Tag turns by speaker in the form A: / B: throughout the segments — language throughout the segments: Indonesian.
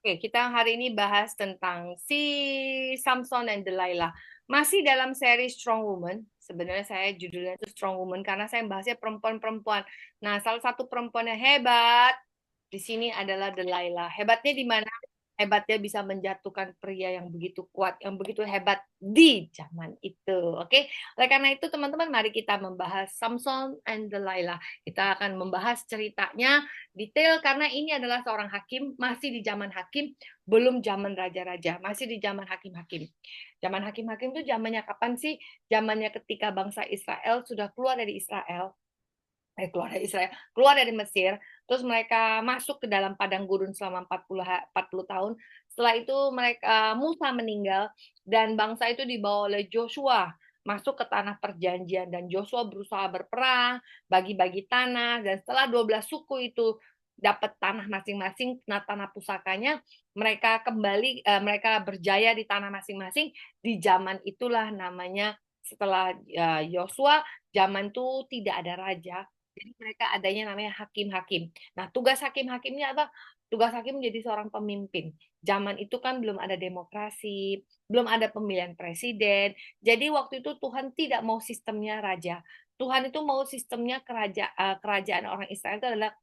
A: Oke, kita hari ini bahas tentang si Samson dan Delilah. Masih dalam seri Strong Woman. Sebenarnya saya judulnya itu Strong Woman karena saya bahasnya perempuan-perempuan. Nah, salah satu perempuan yang hebat di sini adalah Delilah. Hebatnya di mana? Hebatnya bisa menjatuhkan pria yang begitu kuat, yang begitu hebat di zaman itu. Oke, oleh karena itu teman-teman, mari kita membahas Samson and Delilah. Kita akan membahas ceritanya detail karena ini adalah seorang hakim, masih di zaman hakim, belum zaman raja-raja, masih di zaman hakim-hakim. Zaman hakim-hakim itu zamannya kapan sih? Zamannya ketika bangsa Israel sudah keluar dari Israel, keluar dari Mesir, terus mereka masuk ke dalam padang gurun selama 40 tahun. Setelah itu mereka Musa meninggal dan bangsa itu dibawa oleh Joshua masuk ke tanah perjanjian dan Joshua berusaha berperang, bagi-bagi tanah dan setelah 12 suku itu dapat tanah masing-masing, tanah pusakanya, mereka berjaya di tanah masing-masing. Di zaman itulah namanya setelah Yosua, zaman itu tidak ada raja, jadi mereka adanya namanya hakim-hakim. Nah, tugas hakim-hakimnya apa? Tugas hakim menjadi seorang pemimpin. Zaman itu kan belum ada demokrasi, belum ada pemilihan presiden. Jadi waktu itu Tuhan tidak mau sistemnya raja. Tuhan itu mau sistemnya kerajaan orang Israel itu adalah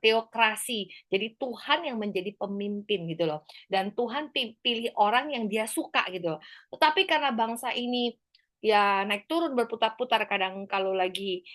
A: teokrasi. Jadi Tuhan yang menjadi pemimpin gitu loh. Dan Tuhan pilih orang yang dia suka gitu loh. Tetapi karena bangsa ini ya naik turun berputar-putar, kadang kalau lagi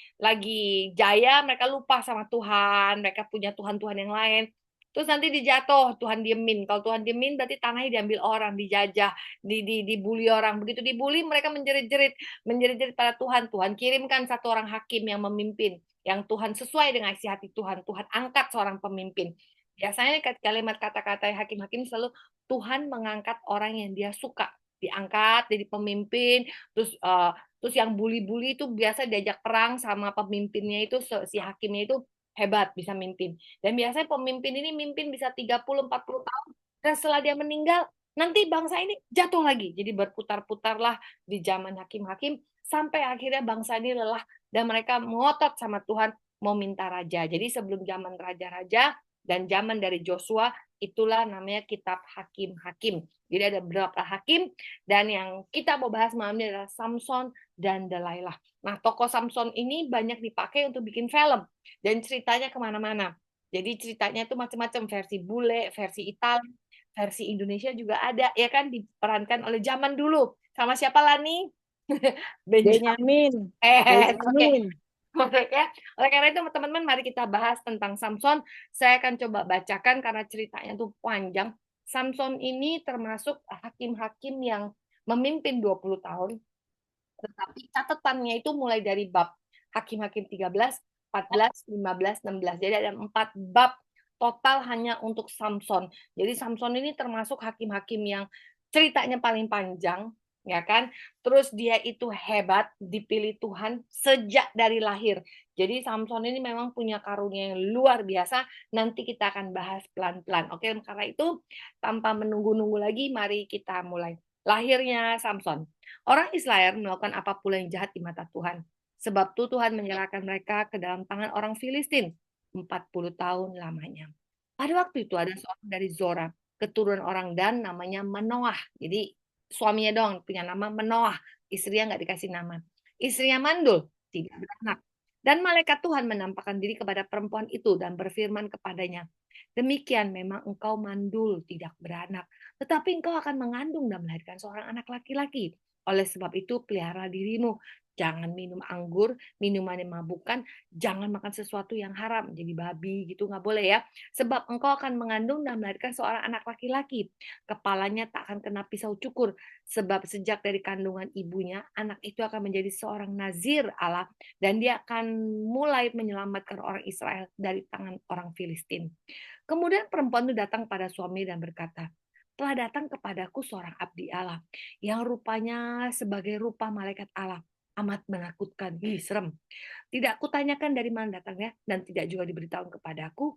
A: jaya mereka lupa sama Tuhan, mereka punya Tuhan-Tuhan yang lain. Terus nanti dijatuh, Tuhan diemin. Kalau Tuhan diemin berarti tanahnya diambil orang, dijajah, dibully orang. Begitu dibully mereka menjerit-jerit pada Tuhan. Tuhan kirimkan satu orang hakim yang memimpin, yang Tuhan sesuai dengan isi hati Tuhan. Tuhan angkat seorang pemimpin. Biasanya kalimat kata-kata hakim-hakim selalu Tuhan mengangkat orang yang dia suka, diangkat jadi pemimpin. Terus yang bully-bully itu biasa diajak perang sama pemimpinnya itu, si hakimnya itu hebat bisa mimpin. Dan biasanya pemimpin ini mimpin bisa 30-40 tahun. Dan setelah dia meninggal, nanti bangsa ini jatuh lagi. Jadi berputar-putarlah di zaman hakim-hakim sampai akhirnya bangsa ini lelah dan mereka ngotot sama Tuhan mau minta raja. Jadi sebelum zaman raja-raja dan zaman dari Joshua, itulah namanya kitab hakim-hakim. Jadi ada beberapa hakim dan yang kita mau bahas malam ini adalah Samson dan Delilah. Nah, tokoh Samson ini banyak dipakai untuk bikin film dan ceritanya kemana-mana. Jadi ceritanya itu macam-macam, versi bule, versi Italia, versi Indonesia juga ada, ya kan, diperankan oleh zaman dulu. Sama siapa Lani? Benjamin.
B: Benyamin,
A: Oke.
B: Benyamin.
A: Ya. Oleh karena itu teman-teman, mari kita bahas tentang Samson. Saya akan coba bacakan karena ceritanya tuh panjang. Samson ini termasuk hakim-hakim yang memimpin 20 tahun. Tetapi catatannya itu mulai dari bab Hakim-Hakim 13, 14, 15, 16. Jadi ada 4 bab total hanya untuk Samson. Jadi Samson ini termasuk hakim-hakim yang ceritanya paling panjang, ya kan? Terus dia itu hebat, dipilih Tuhan sejak dari lahir. Jadi Samson ini memang punya karunia yang luar biasa. Nanti kita akan bahas pelan-pelan. Oke, karena itu tanpa menunggu-nunggu lagi, mari kita mulai. Lahirnya Samson. Orang Israel melakukan apa pula yang jahat di mata Tuhan. Sebab itu Tuhan menyerahkan mereka ke dalam tangan orang Filistin 40 tahun lamanya. Pada waktu itu ada seorang dari Zora, keturunan orang Dan, namanya Manoah. Jadi suaminya dong punya nama Manoah, istrinya nggak dikasih nama. Istrinya mandul, tidak beranak. Dan malaikat Tuhan menampakkan diri kepada perempuan itu dan berfirman kepadanya, demikian memang engkau mandul, tidak beranak, tetapi engkau akan mengandung dan melahirkan seorang anak laki-laki. Oleh sebab itu, pelihara dirimu. Jangan minum anggur, minuman yang mabukkan, jangan makan sesuatu yang haram, jadi babi gitu nggak boleh ya. Sebab engkau akan mengandung dan melahirkan seorang anak laki-laki. Kepalanya tak akan kena pisau cukur, sebab sejak dari kandungan ibunya, anak itu akan menjadi seorang nazir Allah, dan dia akan mulai menyelamatkan orang Israel dari tangan orang Filistin. Kemudian perempuan itu datang pada suami dan berkata, telah datang kepadaku seorang abdi Allah yang rupanya sebagai rupa malaikat Allah, amat menakutkan. Serem. Tidak kutanyakan dari mana datangnya dan tidak juga diberitahu kepadaku.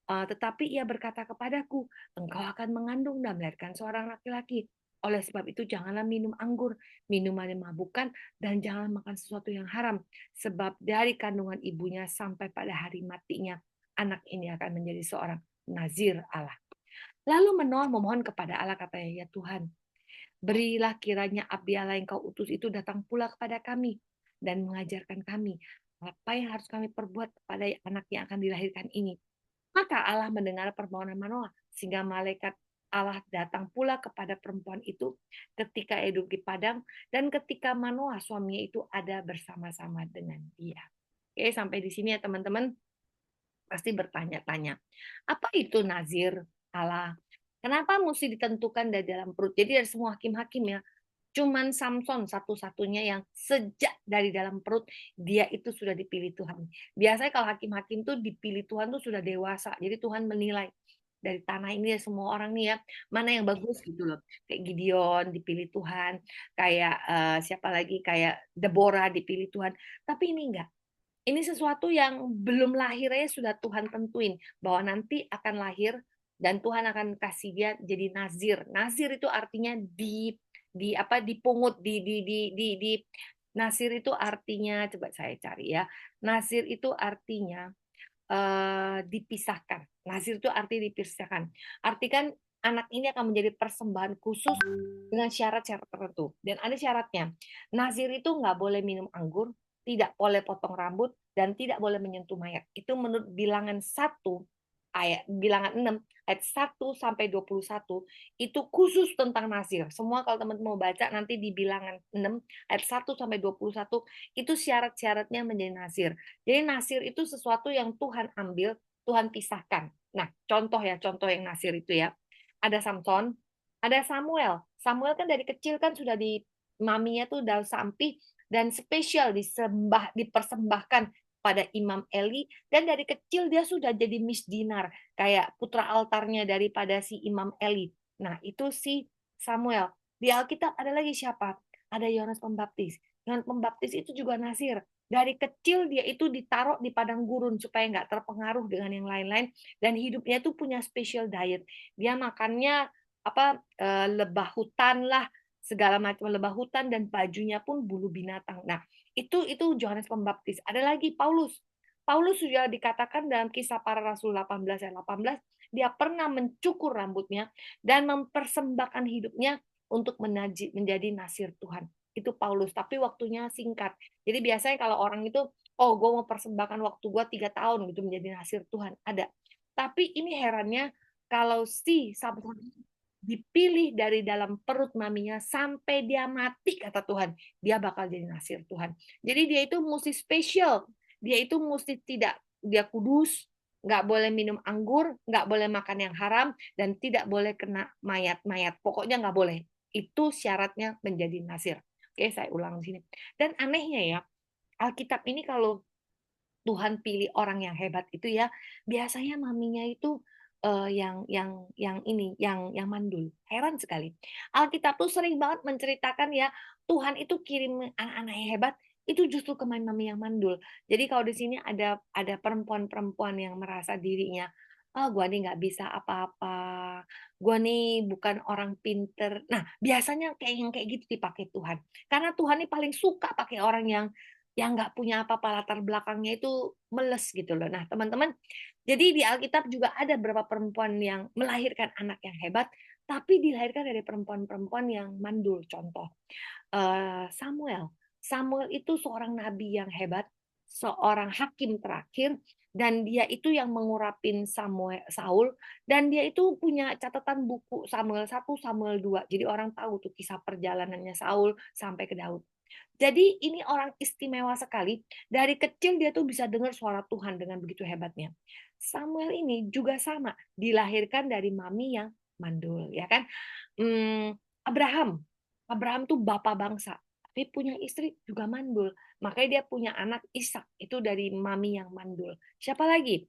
A: Tetapi ia berkata kepadaku, engkau akan mengandung dan melahirkan seorang laki-laki. Oleh sebab itu janganlah minum anggur, minuman yang mabukkan, dan jangan makan sesuatu yang haram. Sebab dari kandungan ibunya sampai pada hari matinya, anak ini akan menjadi seorang nazir Allah. Lalu Manoah memohon kepada Allah, katanya, ya Tuhan, berilah kiranya abdi Allah yang kau utus itu datang pula kepada kami dan mengajarkan kami apa yang harus kami perbuat kepada anak yang akan dilahirkan ini. Maka Allah mendengar permohonan Manoah, sehingga malaikat Allah datang pula kepada perempuan itu ketika hidup di padang, dan ketika Manoah suaminya itu ada bersama-sama dengan dia. Oke, sampai di sini ya teman-teman. Pasti bertanya-tanya, apa itu nazir Allah? Kenapa mesti ditentukan dari dalam perut? Jadi dari semua hakim-hakim ya, cuman Samson satu-satunya yang sejak dari dalam perut dia itu sudah dipilih Tuhan. Biasanya kalau hakim-hakim tuh dipilih Tuhan tuh sudah dewasa. Jadi Tuhan menilai dari tanah ini ya semua orang nih ya, mana yang bagus gitu loh. Kayak Gideon dipilih Tuhan, kayak siapa lagi, kayak Deborah dipilih Tuhan. Tapi ini enggak. Ini sesuatu yang belum lahir aja sudah Tuhan tentuin bahwa nanti akan lahir dan Tuhan akan kasih dia jadi nazir. Nazir itu artinya di apa, dipungut, di nazir itu artinya, coba saya cari ya. Nazir itu artinya dipisahkan. Nazir itu arti dipisahkan. Artikan anak ini akan menjadi persembahan khusus dengan syarat-syarat tertentu. Dan ada syaratnya. Nazir itu nggak boleh minum anggur, tidak boleh potong rambut, dan tidak boleh menyentuh mayat. Itu menurut bilangan 1 ayat bilangan 6 ayat 1 sampai 21 itu khusus tentang nazir. Semua kalau teman-teman mau baca nanti di bilangan 6 ayat 1 sampai 21 itu syarat-syaratnya menjadi nazir. Jadi nazir itu sesuatu yang Tuhan ambil, Tuhan pisahkan. Nah, contoh yang nazir itu ya. Ada Samson, ada Samuel. Samuel kan dari kecil kan sudah di maminya tuh Daud Sampih dan spesial dipersembahkan pada Imam Eli, dan dari kecil dia sudah jadi misdinar kayak putra altarnya daripada si Imam Eli. Nah, itu si Samuel. Di Alkitab ada lagi siapa? Ada Yohanes Pembaptis. Yohanes Pembaptis itu juga nazir. Dari kecil dia itu ditaruh di padang gurun supaya nggak terpengaruh dengan yang lain-lain, dan hidupnya itu punya special diet. Dia makannya apa, lebah hutan lah, segala macam lebah hutan, dan bajunya pun bulu binatang. Nah, itu Yohanes Pembaptis. Ada lagi Paulus. Paulus sudah dikatakan dalam Kisah Para Rasul 18 ayat 18, dia pernah mencukur rambutnya dan mempersembahkan hidupnya untuk menjadi nasir Tuhan. Itu Paulus, tapi waktunya singkat. Jadi biasanya kalau orang itu, oh gue mau persembahkan waktu gue 3 tahun gitu menjadi nasir Tuhan, ada. Tapi ini herannya, kalau si Samson dipilih dari dalam perut maminya sampai dia mati, kata Tuhan, dia bakal jadi nasir Tuhan. Jadi dia itu mesti spesial, dia itu mesti tidak, dia kudus, nggak boleh minum anggur, nggak boleh makan yang haram, dan tidak boleh kena mayat-mayat. Pokoknya nggak boleh. Itu syaratnya menjadi nasir. Oke, saya ulang di sini. Dan anehnya ya, Alkitab ini kalau Tuhan pilih orang yang hebat itu ya, biasanya maminya itu yang mandul. Heran sekali. Alkitab tuh sering banget menceritakan ya, Tuhan itu kirim anak-anak yang hebat itu justru ke mami yang mandul. Jadi kalau di sini ada perempuan-perempuan yang merasa dirinya, ah, gua nih nggak bisa apa-apa, gua nih bukan orang pinter. Nah, biasanya kayak gitu dipakai Tuhan. Karena Tuhan ini paling suka pakai orang yang nggak punya apa-apa, latar belakangnya itu meles gitu loh. Nah, teman-teman, jadi di Alkitab juga ada beberapa perempuan yang melahirkan anak yang hebat, tapi dilahirkan dari perempuan-perempuan yang mandul. Contoh, Samuel. Samuel itu seorang nabi yang hebat, seorang hakim terakhir, dan dia itu yang mengurapin Saul, dan dia itu punya catatan buku Samuel 1, Samuel 2. Jadi orang tahu tuh kisah perjalanannya Saul sampai ke Daud. Jadi ini orang istimewa sekali. Dari kecil dia tuh bisa dengar suara Tuhan dengan begitu hebatnya. Samuel ini juga sama, dilahirkan dari mami yang mandul, ya kan? Abraham, Abraham tuh bapak bangsa, tapi punya istri juga mandul. Makanya dia punya anak Ishak itu dari mami yang mandul. Siapa lagi?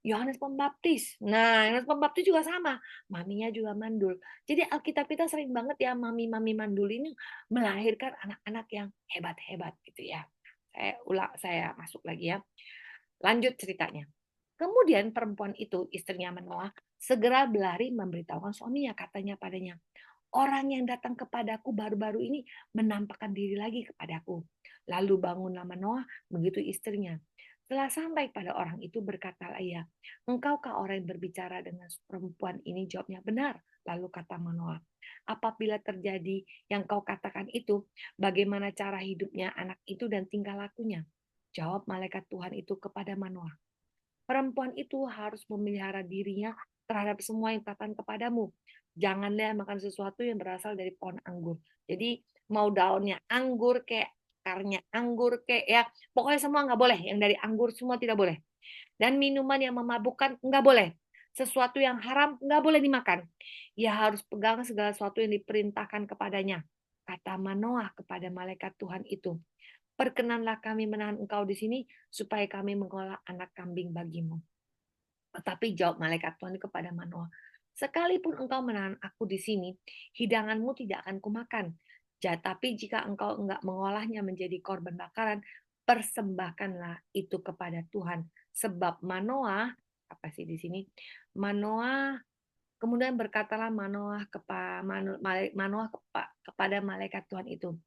A: Yohanes Pembaptis. Nah, Yohanes Pembaptis juga sama, maminya juga mandul. Jadi Alkitab kita sering banget ya mami-mami mandul ini melahirkan anak-anak yang hebat-hebat gitu ya. Saya masuk lagi ya. Lanjut ceritanya. Kemudian perempuan itu, istrinya Manoah, segera berlari memberitahukan suaminya, katanya padanya, orang yang datang kepadaku baru-baru ini menampakkan diri lagi kepadaku. Lalu bangunlah Manoah, begitu istrinya. Setelah sampai pada orang itu, berkatalah ia, "Engkaukah orang yang berbicara dengan perempuan ini?" Jawabnya, "Benar." Lalu kata Manoah, "Apabila terjadi yang kau katakan itu, bagaimana cara hidupnya anak itu dan tingkah lakunya?" Jawab malaikat Tuhan itu kepada Manoah, "Perempuan itu harus memelihara dirinya terhadap semua yang katakan kepadamu. Janganlah makan sesuatu yang berasal dari pohon anggur." Jadi mau daunnya anggur kayak akarnya anggur kayak ya, pokoknya semua nggak boleh. Yang dari anggur semua tidak boleh. Dan minuman yang memabukkan nggak boleh. Sesuatu yang haram nggak boleh dimakan. Ia harus pegang segala sesuatu yang diperintahkan kepadanya. Kata Manoah kepada malaikat Tuhan itu, "Perkenanlah kami menahan engkau di sini, supaya kami mengolah anak kambing bagimu." Tetapi jawab malaikat Tuhan kepada Manoah, "Sekalipun engkau menahan aku di sini, hidanganmu tidak akan kumakan. Tapi jika engkau enggak mengolahnya menjadi korban bakaran, persembahkanlah itu kepada Tuhan." Sebab Manoah, apa sih di sini? Manoah, kemudian berkatalah Manoah kepada malaikat Tuhan itu,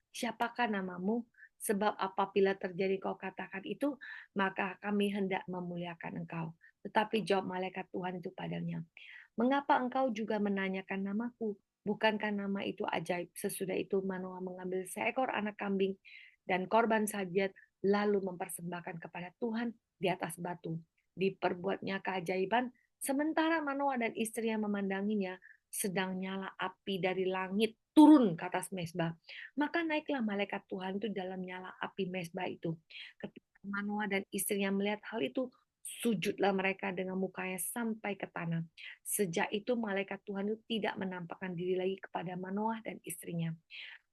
A: "Siapakah namamu? Sebab apabila terjadi kau katakan itu, maka kami hendak memuliakan engkau." Tetapi jawab malaikat Tuhan itu padanya, "Mengapa engkau juga menanyakan namaku? Bukankah nama itu ajaib?" Sesudah itu Manoah mengambil seekor anak kambing dan korban sajian, lalu mempersembahkan kepada Tuhan di atas batu. Diperbuatnya keajaiban, sementara Manoah dan istrinya memandanginya, sedang nyala api dari langit turun ke atas mezbah. Maka naiklah malaikat Tuhan itu dalam nyala api mezbah itu. Ketika Manoah dan istrinya melihat hal itu, sujudlah mereka dengan mukanya sampai ke tanah. Sejak itu malaikat Tuhan itu tidak menampakkan diri lagi kepada Manoah dan istrinya.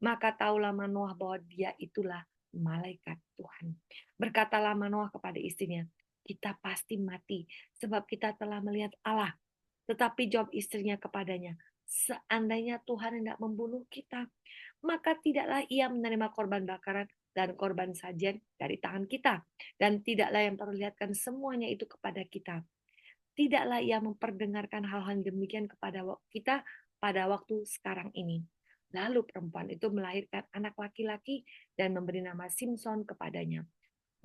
A: Maka taulah Manoah bahwa dia itulah malaikat Tuhan. Berkatalah Manoah kepada istrinya, "Kita pasti mati, sebab kita telah melihat Allah." Tetapi jawab istrinya kepadanya, "Seandainya Tuhan hendak membunuh kita, maka tidaklah ia menerima korban bakaran dan korban sajian dari tangan kita, dan tidaklah yang memperlihatkan semuanya itu kepada kita. Tidaklah ia memperdengarkan hal-hal demikian kepada kita pada waktu sekarang ini." Lalu perempuan itu melahirkan anak laki-laki dan memberi nama Simson kepadanya.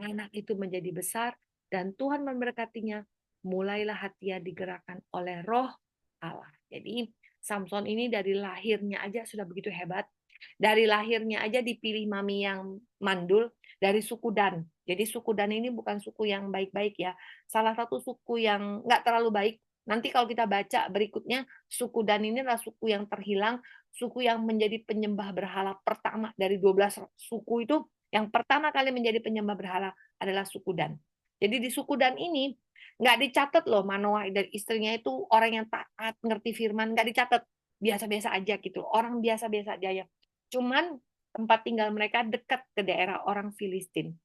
A: Anak itu menjadi besar dan Tuhan memberkatinya. Mulailah hatinya digerakkan oleh roh Allah. Jadi Samson ini dari lahirnya aja sudah begitu hebat. Dari lahirnya aja dipilih mami yang mandul dari suku Dan. Jadi suku Dan ini bukan suku yang baik-baik ya. Salah satu suku yang nggak terlalu baik. Nanti kalau kita baca berikutnya, suku Dan ini adalah suku yang terhilang, suku yang menjadi penyembah berhala pertama dari 12 suku itu. Yang pertama kali menjadi penyembah berhala adalah suku Dan. Jadi di suku Dan ini nggak dicatat loh Manoah dan istrinya itu orang yang taat, ngerti firman, nggak dicatat. Biasa-biasa aja gitu. Orang biasa-biasa aja. Cuman tempat tinggal mereka dekat ke daerah orang Filistin.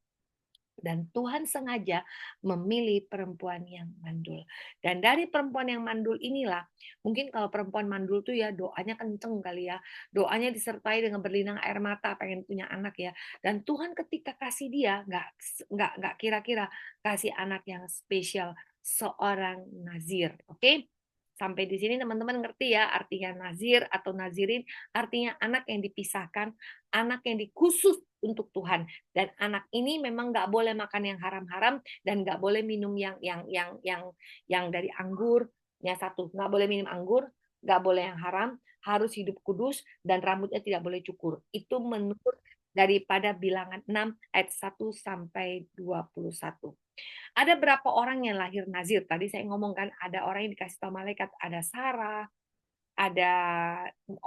A: Dan Tuhan sengaja memilih perempuan yang mandul. Dan dari perempuan yang mandul inilah, mungkin kalau perempuan mandul tuh ya doanya kenceng kali ya. Doanya disertai dengan berlinang air mata, pengen punya anak ya. Dan Tuhan ketika kasih dia, nggak kira-kira kasih anak yang spesial, seorang Nazir. Oke? Sampai di sini teman-teman ngerti ya artinya Nazir atau Nazirin, artinya anak yang dipisahkan, anak yang dikhusus untuk Tuhan. Dan anak ini memang nggak boleh makan yang haram-haram dan nggak boleh minum yang dari anggur. Yang satu, nggak boleh minum anggur, nggak boleh yang haram, harus hidup kudus dan rambutnya tidak boleh cukur. Itu menurut daripada Bilangan 6 ayat 1 sampai 21. Ada berapa orang yang lahir nazir? Tadi saya ngomongkan ada orang yang dikasih tahu malaikat, ada Sarah, ada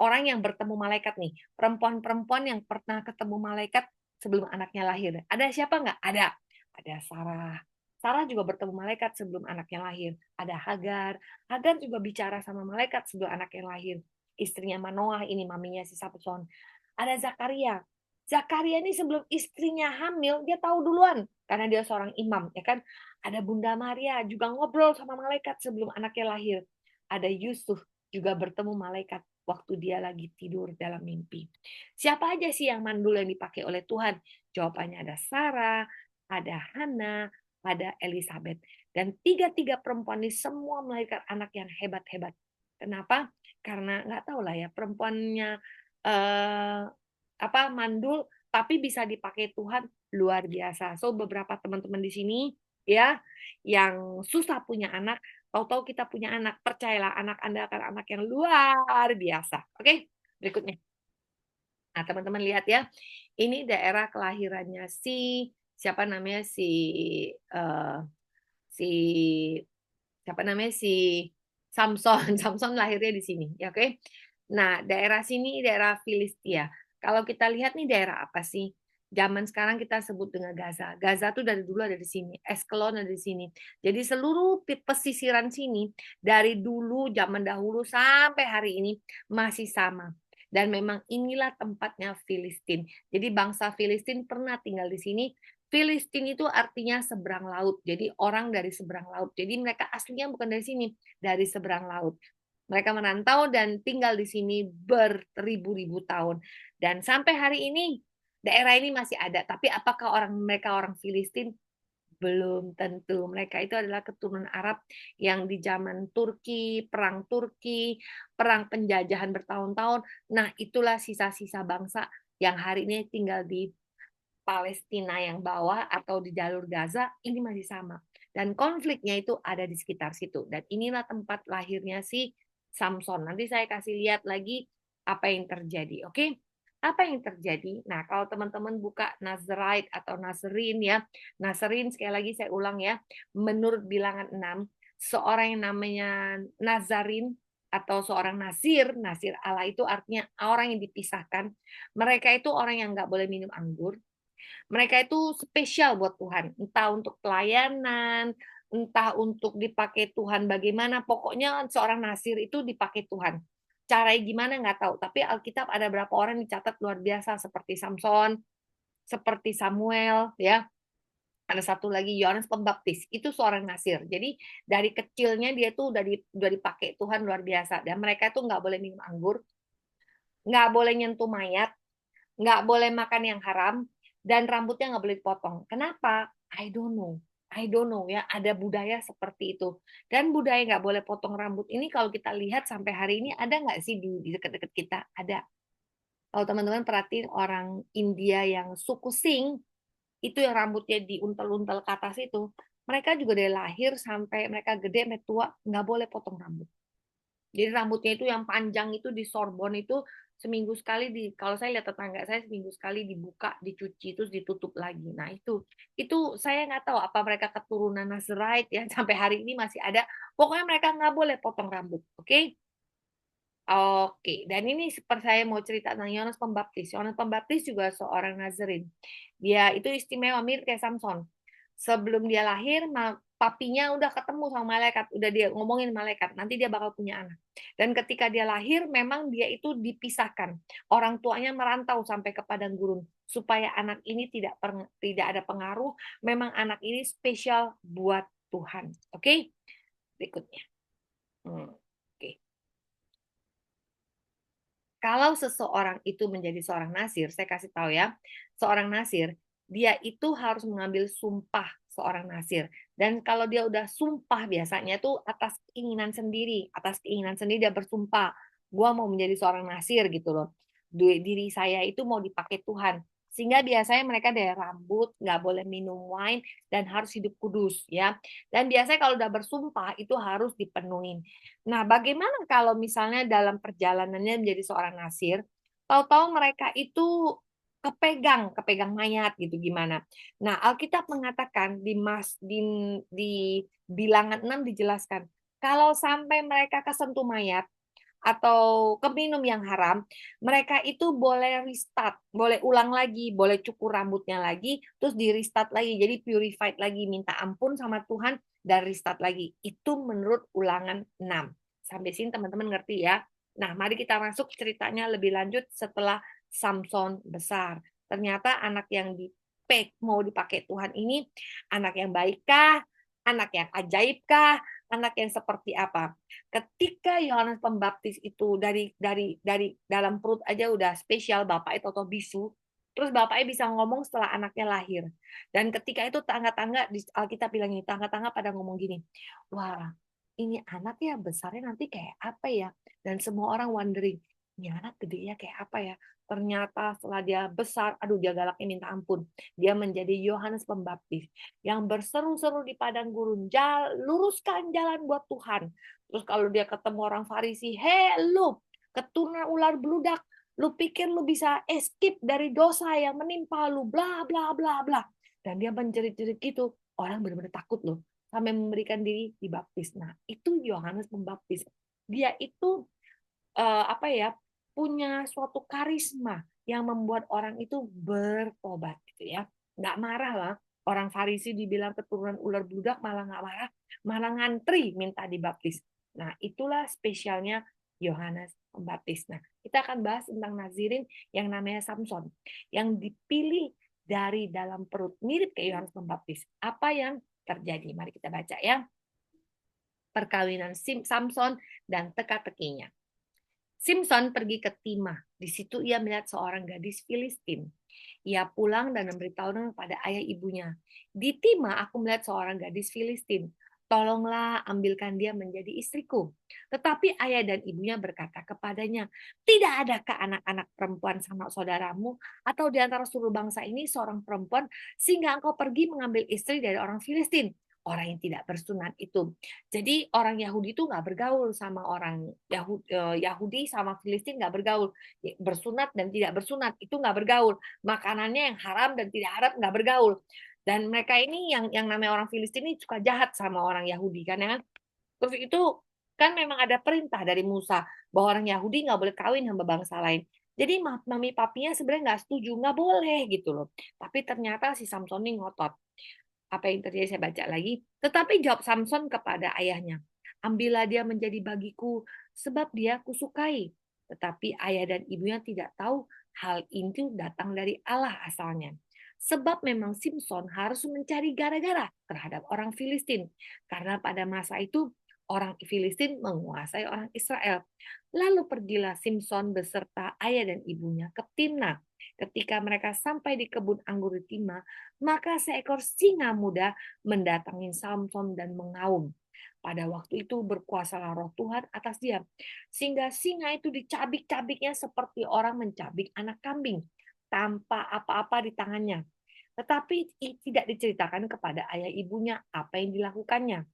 A: orang yang bertemu malaikat nih, perempuan-perempuan yang pernah ketemu malaikat sebelum anaknya lahir. Ada siapa nggak? Ada Sarah. Sarah juga bertemu malaikat sebelum anaknya lahir. Ada Hagar. Hagar juga bicara sama malaikat sebelum anaknya lahir. Istrinya Manoah ini maminya si Samson. Ada Zakaria. Zakaria ini sebelum istrinya hamil, dia tahu duluan karena dia seorang imam, ya kan? Ada Bunda Maria juga ngobrol sama malaikat sebelum anaknya lahir. Ada Yusuf juga bertemu malaikat waktu dia lagi tidur dalam mimpi. Siapa aja sih yang mandul yang dipakai oleh Tuhan? Jawabannya ada Sarah, ada Hana, ada Elizabeth. Dan tiga-tiga perempuan ini semua melahirkan anak yang hebat-hebat. Kenapa? Karena nggak tahu lah ya perempuannya mandul tapi bisa dipakai Tuhan luar biasa. So beberapa teman-teman di sini ya yang susah punya anak, tahu-tahu kita punya anak, percayalah anak Anda akan anak yang luar biasa. Oke, berikutnya. Nah, teman-teman lihat ya, ini daerah kelahirannya si siapa namanya eh, si siapa namanya si Samson. Samson lahirnya di sini, ya oke. Nah, daerah sini daerah Filistia. Kalau kita lihat nih daerah apa sih? Zaman sekarang kita sebut dengan Gaza. Gaza tuh dari dulu ada di sini, Eskelon ada di sini. Jadi seluruh pesisiran sini dari dulu zaman dahulu sampai hari ini masih sama. Dan memang inilah tempatnya Filistin. Jadi bangsa Filistin pernah tinggal di sini. Filistin itu artinya seberang laut. Jadi orang dari seberang laut. Jadi mereka aslinya bukan dari sini, dari seberang laut. Mereka merantau dan tinggal di sini beribu-ribu tahun. Dan sampai hari ini daerah ini masih ada. Tapi apakah mereka orang Filistin? Belum tentu. Mereka itu adalah keturunan Arab yang di zaman Turki, perang penjajahan bertahun-tahun. Nah, itulah sisa-sisa bangsa yang hari ini tinggal di Palestina yang bawah atau di jalur Gaza, ini masih sama. Dan konfliknya itu ada di sekitar situ. Dan inilah tempat lahirnya si Samson. Nanti saya kasih lihat lagi apa yang terjadi. Oke? Apa yang terjadi? Nah, kalau teman-teman buka Nazarite atau Nazarin ya. Nazarin sekali lagi saya ulang ya. Menurut bilangan 6, seorang yang namanya Nazarin atau seorang Nasir, Nasir Allah itu artinya orang yang dipisahkan. Mereka itu orang yang nggak boleh minum anggur, mereka itu spesial buat Tuhan, entah untuk pelayanan, entah untuk dipakai Tuhan bagaimana, pokoknya seorang nasir itu dipakai Tuhan. Caranya gimana nggak tahu, tapi Alkitab ada berapa orang dicatat luar biasa seperti Samson, seperti Samuel, ya. Ada satu lagi Yohanes Pembaptis, itu seorang nasir. Jadi dari kecilnya dia tuh udah dipakai Tuhan luar biasa. Dan mereka tuh nggak boleh minum anggur, nggak boleh nyentuh mayat, nggak boleh makan yang haram, dan rambutnya nggak boleh dipotong. Kenapa? I don't know. I don't know ya, ada budaya seperti itu. Dan budaya nggak boleh potong rambut ini kalau kita lihat sampai hari ini ada nggak sih di dekat-dekat kita? Ada. Kalau teman-teman perhatiin orang India yang suku Singh, itu yang rambutnya diuntel-untel ke atas itu, mereka juga dari lahir sampai mereka gede, sampai tua, nggak boleh potong rambut. Jadi rambutnya itu yang panjang itu di Sorbonne itu seminggu sekali kalau saya lihat tetangga saya seminggu sekali dibuka, dicuci terus ditutup lagi. Nah, itu saya nggak tahu apa mereka keturunan Nazarite ya sampai hari ini masih ada. Pokoknya mereka nggak boleh potong rambut, oke? Oke, dan ini seperti saya mau cerita tentang Yohanes Pembaptis. Yohanes Pembaptis juga seorang Nazarin. Dia itu istimewa mirip kayak Samson. Sebelum dia lahir, papinya udah ketemu sama malaikat, udah dia ngomongin malaikat, nanti dia bakal punya anak. Dan ketika dia lahir, memang dia itu dipisahkan. Orang tuanya merantau sampai ke padang gurun supaya anak ini tidak ada pengaruh. Memang anak ini spesial buat Tuhan. Oke, berikutnya. Oke. Kalau seseorang itu menjadi seorang nasir, saya kasih tahu ya, seorang nasir, dia itu harus mengambil sumpah seorang nasir. Dan kalau dia udah sumpah biasanya itu atas keinginan sendiri dia bersumpah, gua mau menjadi seorang nasir gitu loh. Diri saya itu mau dipakai Tuhan. Sehingga biasanya mereka dari rambut, nggak boleh minum wine, dan harus hidup kudus ya. Dan biasanya kalau udah bersumpah itu harus dipenuhi. Nah, bagaimana kalau misalnya dalam perjalanannya menjadi seorang nasir, tahu-tahu mereka itu kepegang mayat gitu gimana? Nah, Alkitab mengatakan di Bilangan 6 dijelaskan, kalau sampai mereka kesentuh mayat atau keminum yang haram, mereka itu boleh restart, boleh ulang lagi, boleh cukur rambutnya lagi, terus di restart lagi, jadi purified lagi, minta ampun sama Tuhan dan restart lagi. Itu menurut Ulangan 6. Sampai sini teman-teman ngerti ya. Nah, mari kita masuk ceritanya lebih lanjut setelah Samson besar. Ternyata anak yang mau dipakai Tuhan ini anak yang baikkah, anak yang ajaibkah, anak yang seperti apa? Ketika Yohanes Pembaptis itu dari dalam perut aja udah spesial, bapak itu atau bisu, terus bapaknya bisa ngomong setelah anaknya lahir. Dan ketika itu tangga-tangga di Alkitab bilang ini, tangga-tangga pada ngomong gini, wah ini anak ya besarnya nanti kayak apa ya? Dan semua orang wondering, anak gedenya kayak apa ya? Ternyata setelah dia besar, aduh dia galaknya minta ampun. Dia menjadi Yohanes Pembaptis yang berseru-seru di padang gurun, luruskan jalan buat Tuhan. Terus kalau dia ketemu orang Farisi, hei lu, keturunan ular beludak, lu pikir lu bisa escape dari dosa yang menimpa lu, bla bla bla bla. Dan dia menjerit-jerit gitu, orang benar-benar takut loh, sampai memberikan diri dibaptis. Nah, itu Yohanes Pembaptis. Dia itu apa ya, punya suatu karisma yang membuat orang itu bertobat gitu ya. Nggak marah lah. Orang Farisi dibilang keturunan ular bludak malah nggak marah, malah ngantri minta dibaptis. Nah, itulah spesialnya Yohanes Pembaptis. Nah, kita akan bahas tentang Nazirin yang namanya Samson, yang dipilih dari dalam perut, mirip kayak Yohanes Pembaptis. Apa yang terjadi? Mari kita baca ya. Perkawinan Samson dan teka-tekinya. Simpson pergi ke Timah. Di situ ia melihat seorang gadis Filistin. Ia pulang dan memberitahu kepada ayah ibunya. Di Timah aku melihat seorang gadis Filistin. Tolonglah ambilkan dia menjadi istriku. Tetapi ayah dan ibunya berkata kepadanya, tidak adakah anak-anak perempuan sama saudaramu atau di antara seluruh bangsa ini seorang perempuan sehingga engkau pergi mengambil istri dari orang Filistin? Orang yang tidak bersunat itu. Jadi orang Yahudi itu nggak bergaul sama orang Yahudi sama Filistin nggak bergaul. Bersunat dan tidak bersunat itu nggak bergaul. Makanannya yang haram dan tidak haram nggak bergaul. Dan mereka ini yang namanya orang Filistin ini suka jahat sama orang Yahudi kan ya. Terus itu kan memang ada perintah dari Musa bahwa orang Yahudi nggak boleh kawin sama bangsa lain. Jadi mami papinya sebenarnya nggak setuju, nggak boleh gitu loh. Tapi ternyata si Samson ini ngotot. Apa yang terjadi saya baca lagi. Tetapi jawab Samson kepada ayahnya, ambillah dia menjadi bagiku, sebab dia kusukai. Tetapi ayah dan ibunya tidak tahu hal itu datang dari Allah asalnya. Sebab memang Simpson harus mencari gara-gara terhadap orang Filistin. Karena pada masa itu orang Filistin menguasai orang Israel. Lalu pergilah Simpson beserta ayah dan ibunya ke Timnah. Ketika mereka sampai di kebun anggur di Timnah, maka seekor singa muda mendatangi Samson dan mengaum. Pada waktu itu berkuasalah roh Tuhan atas dia. Sehingga singa itu dicabik-cabiknya seperti orang mencabik anak kambing. Tanpa apa-apa di tangannya. Tetapi tidak diceritakan kepada ayah ibunya apa yang dilakukannya.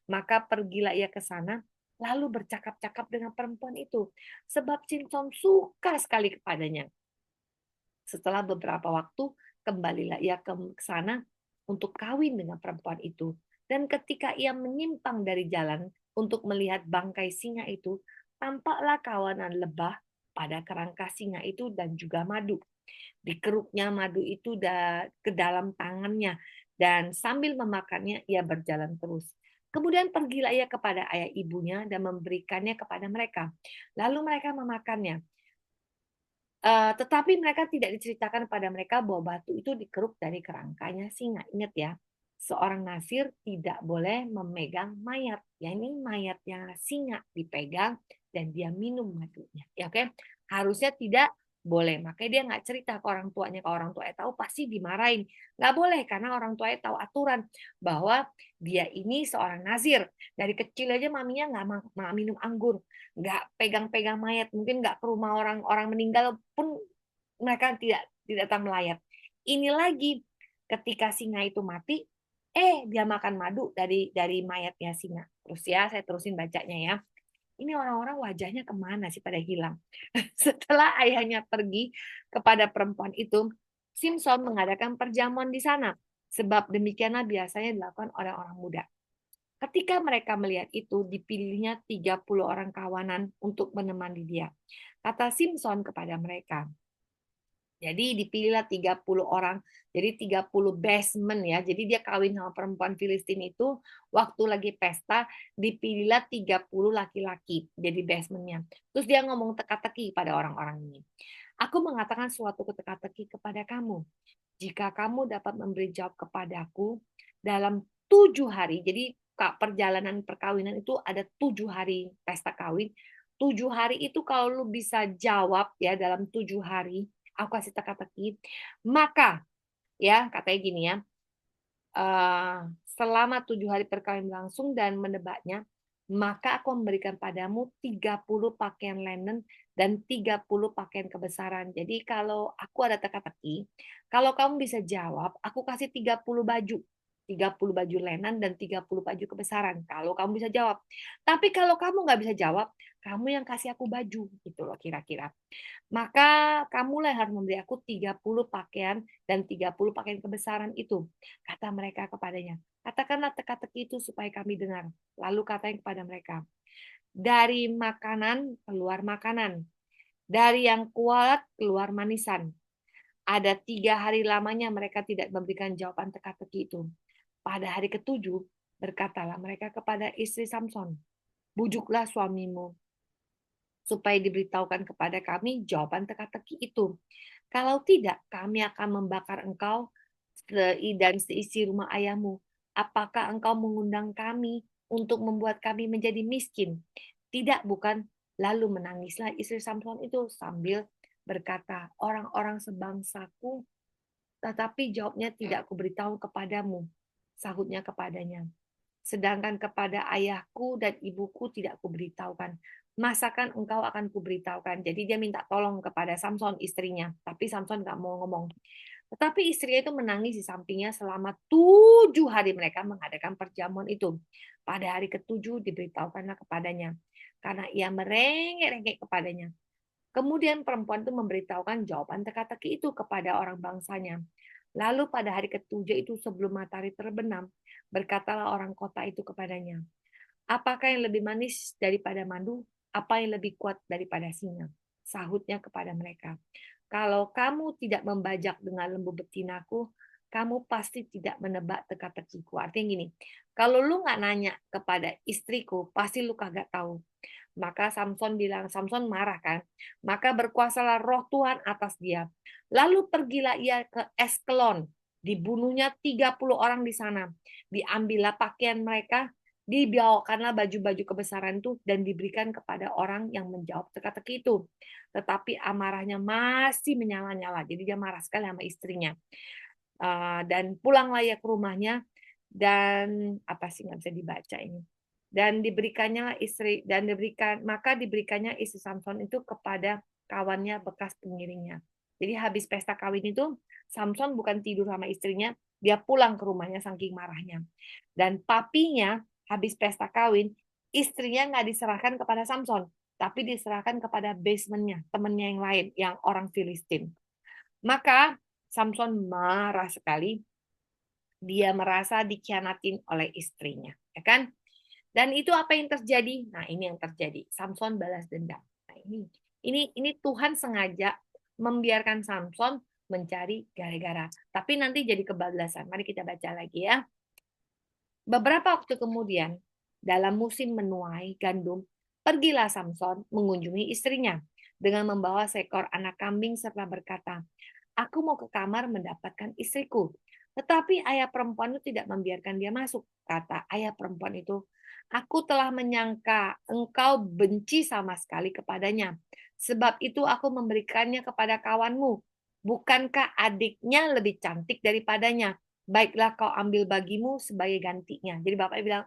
A: Maka pergilah ia ke sana, lalu bercakap-cakap dengan perempuan itu. Sebab Simpson suka sekali kepadanya. Setelah beberapa waktu, kembalilah ia ke sana untuk kawin dengan perempuan itu. Dan ketika ia menyimpang dari jalan untuk melihat bangkai singa itu, tampaklah kawanan lebah pada kerangka singa itu dan juga madu. Dikeruknya madu itu ke dalam tangannya, dan sambil memakannya ia berjalan terus. Kemudian pergilah ia kepada ayah ibunya dan memberikannya kepada mereka. Lalu mereka memakannya. Tetapi mereka tidak diceritakan pada mereka bahwa batu itu dikeruk dari kerangkanya singa. Ingat ya, seorang nasir tidak boleh memegang mayat. Ya ini mayatnya singa dipegang dan dia minum madunya. Ya oke, harusnya tidak boleh. Makanya dia nggak cerita ke orang tuanya. Kalau orang tuanya tahu pasti dimarahin. Nggak boleh karena orang tuanya tahu aturan bahwa dia ini seorang nazir. Dari kecil aja maminya nggak minum anggur, nggak pegang-pegang mayat, mungkin nggak ke rumah orang-orang meninggal pun mereka tidak datang melayat. Ini lagi ketika singa itu mati, dia makan madu dari mayatnya singa. Terus ya, saya terusin bacanya ya. Ini orang-orang wajahnya kemana sih pada hilang? Setelah ayahnya pergi kepada perempuan itu, Simpson mengadakan perjamuan di sana. Sebab demikianlah biasanya dilakukan oleh orang muda. Ketika mereka melihat itu, dipilihnya 30 orang kawanan untuk menemani dia. Kata Simpson kepada mereka. Jadi dipilihlah 30 orang. Jadi 30 bestmen ya. Jadi dia kawin sama perempuan Filistin itu waktu lagi pesta, dipilihlah 30 laki-laki jadi bestmennya. Terus dia ngomong teka-teki pada orang-orang ini. Aku mengatakan suatu teka-teki kepada kamu. Jika kamu dapat memberi jawab kepadaku dalam 7 hari, jadi perjalanan perkawinan itu ada 7 hari pesta kawin. 7 hari itu kalau lu bisa jawab ya dalam 7 hari, aku kasih teka-teki, maka ya katanya gini ya, selama 7 hari perkawinan berlangsung dan menebaknya, maka aku memberikan padamu 30 pakaian linen dan 30 pakaian kebesaran. Jadi kalau aku ada teka-teki, kalau kamu bisa jawab, aku kasih 30 baju. 30 baju lenan dan 30 baju kebesaran. Kalau kamu bisa jawab. Tapi kalau kamu nggak bisa jawab, kamu yang kasih aku baju. Gitu loh kira-kira. Maka kamulah yang harus memberi aku 30 pakaian dan 30 pakaian kebesaran itu. Kata mereka kepadanya. Katakanlah teka-teki itu supaya kami dengar. Lalu katanya kepada mereka, dari makanan keluar makanan. Dari yang kuat keluar manisan. Ada 3 hari lamanya mereka tidak memberikan jawaban teka-teki itu. Pada hari ketujuh, berkatalah mereka kepada istri Samson, bujuklah suamimu, supaya diberitahukan kepada kami jawaban teka-teki itu. Kalau tidak, kami akan membakar engkau dan seisi rumah ayahmu. Apakah engkau mengundang kami untuk membuat kami menjadi miskin? Tidak, bukan. Lalu menangislah istri Samson itu sambil berkata, orang-orang sebangsaku, tetapi jawabnya tidak kuberitahu kepadamu. Sahutnya kepadanya. Sedangkan kepada ayahku dan ibuku tidak kuberitahukan. Masakan engkau akan kuberitahukan. Jadi dia minta tolong kepada Samson istrinya. Tapi Samson nggak mau ngomong. Tetapi istrinya itu menangis di sampingnya selama 7 hari mereka mengadakan perjamuan itu. Pada hari ketujuh diberitahukanlah kepadanya. Karena ia merengek-rengek kepadanya. Kemudian perempuan itu memberitahukan jawaban teka-teki itu kepada orang bangsanya. Lalu pada hari ketujuh itu sebelum matahari terbenam, berkatalah orang kota itu kepadanya, apakah yang lebih manis daripada madu? Apa yang lebih kuat daripada singa? Sahutnya kepada mereka, kalau kamu tidak membajak dengan lembu betinaku, kamu pasti tidak menebak teka-tekiku. Artinya gini, kalau lu nggak nanya kepada istriku, pasti lu kagak tahu. Maka Samson bilang, Samson marah kan? Maka berkuasalah roh Tuhan atas dia. Lalu pergilah ia ke Eskelon. Dibunuhnya 30 orang di sana. Diambillah pakaian mereka, dibawakanlah baju-baju kebesaran itu dan diberikan kepada orang yang menjawab teka-teki itu. Tetapi amarahnya masih menyala-nyala. Jadi dia marah sekali sama istrinya. Dan pulanglah ia ke rumahnya dan apa sih nggak bisa dibaca ini. Dan diberikannya istri Samson itu kepada kawannya bekas pengiringnya. Jadi habis pesta kawin itu Samson bukan tidur sama istrinya, dia pulang ke rumahnya saking marahnya. Dan papinya habis pesta kawin, istrinya nggak diserahkan kepada Samson, tapi diserahkan kepada basementnya, temennya yang lain, yang orang Filistin. Maka Samson marah sekali, dia merasa dikhianatin oleh istrinya, ya kan? Dan itu apa yang terjadi? Nah, ini yang terjadi. Samson balas dendam. Nah, ini Tuhan sengaja membiarkan Samson mencari gara-gara. Tapi nanti jadi kebablasan. Mari kita baca lagi ya. Beberapa waktu kemudian, dalam musim menuai gandum, pergilah Samson mengunjungi istrinya dengan membawa seekor anak kambing serta berkata, aku mau ke kamar mendapatkan istriku. Tetapi ayah perempuan itu tidak membiarkan dia masuk. Kata ayah perempuan itu, aku telah menyangka engkau benci sama sekali kepadanya. Sebab itu aku memberikannya kepada kawanmu. Bukankah adiknya lebih cantik daripadanya? Baiklah kau ambil bagimu sebagai gantinya. Jadi bapaknya bilang,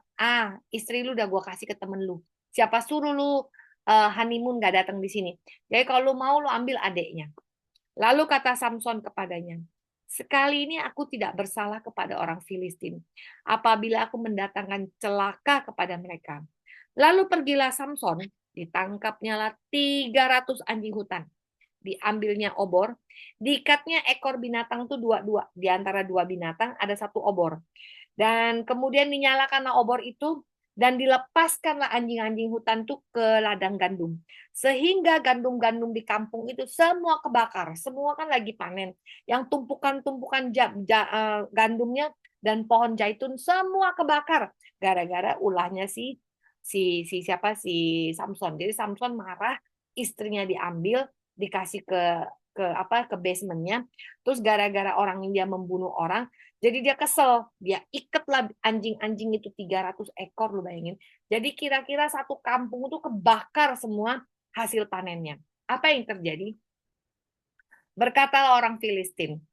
A: istri lu udah gue kasih ke temen lu. Siapa suruh lu honeymoon gak datang di sini. Jadi kalau lu mau lu ambil adiknya. Lalu kata Samson kepadanya, sekali ini aku tidak bersalah kepada orang Filistin, apabila aku mendatangkan celaka kepada mereka. Lalu pergilah Samson, ditangkapnya lah 300 anjing hutan. Diambilnya obor, diikatnya ekor binatang itu dua-dua. Di antara dua binatang ada satu obor. Dan kemudian dinyalakanlah obor itu, dan dilepaskanlah anjing-anjing hutan itu ke ladang gandum. Sehingga gandum-gandum di kampung itu semua kebakar. Semua kan lagi panen. Yang tumpukan-tumpukan gandumnya dan pohon zaitun semua kebakar. Gara-gara ulahnya siapa si Samson. Jadi Samson marah, istrinya diambil, dikasih ke basementnya. Terus gara-gara orang yang dia membunuh orang, jadi dia kesel, dia ikatlah anjing-anjing itu 300 ekor, lu bayangin. Jadi kira-kira satu kampung itu kebakar semua hasil panennya. Apa yang terjadi? Berkatalah orang Filistin,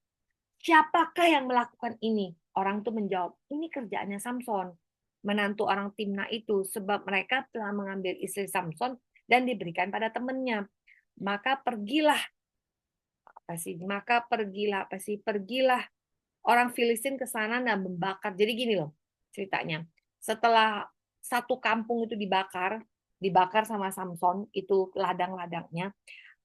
A: siapakah yang melakukan ini? Orang itu menjawab, ini kerjaannya Samson, menantu orang Timna itu, sebab mereka telah mengambil istri Samson dan diberikan pada temannya. Maka pergilah pergilah orang Filistin ke sana dan membakar. Jadi gini loh ceritanya. Setelah satu kampung itu dibakar sama Samson, itu ladang-ladangnya,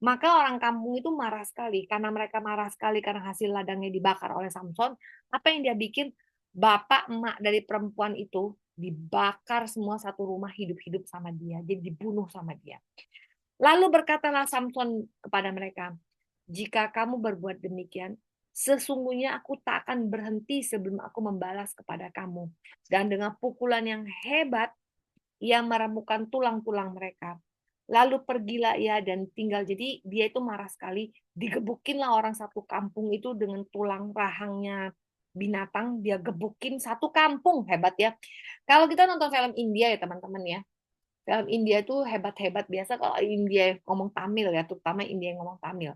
A: maka orang kampung itu marah sekali. Karena mereka marah sekali karena hasil ladangnya dibakar oleh Samson, apa yang dia bikin? Bapak emak dari perempuan itu dibakar semua satu rumah hidup-hidup sama dia. Jadi dibunuh sama dia. Lalu berkatalah Samson kepada mereka, jika kamu berbuat demikian, sesungguhnya aku tak akan berhenti sebelum aku membalas kepada kamu. Dan dengan pukulan yang hebat, ia meremukkan tulang-tulang mereka. Lalu pergilah ia dan tinggal. Jadi dia itu marah sekali. Digebukinlah orang satu kampung itu dengan tulang rahangnya binatang. Dia gebukin satu kampung. Hebat ya. Kalau kita nonton film India ya teman-teman ya. Film India itu hebat-hebat. Biasa kalau India ngomong Tamil ya. Terutama India yang ngomong Tamil.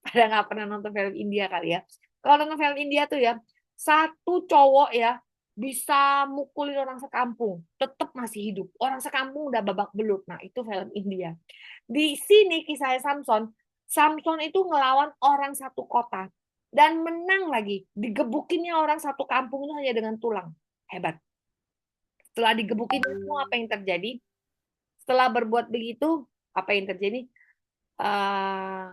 A: Pada nggak pernah nonton film India kali ya. Kalau nonton film India tuh ya, satu cowok ya bisa mukulin orang sekampung, tetap masih hidup. Orang sekampung udah babak belut. Nah, itu film India. Di sini kisah Samson, Samson itu ngelawan orang satu kota dan menang lagi. Digebukinnya orang satu kampung itu hanya dengan tulang. Hebat. Setelah digebukin semua apa yang terjadi? Setelah berbuat begitu, apa yang terjadi? Eh,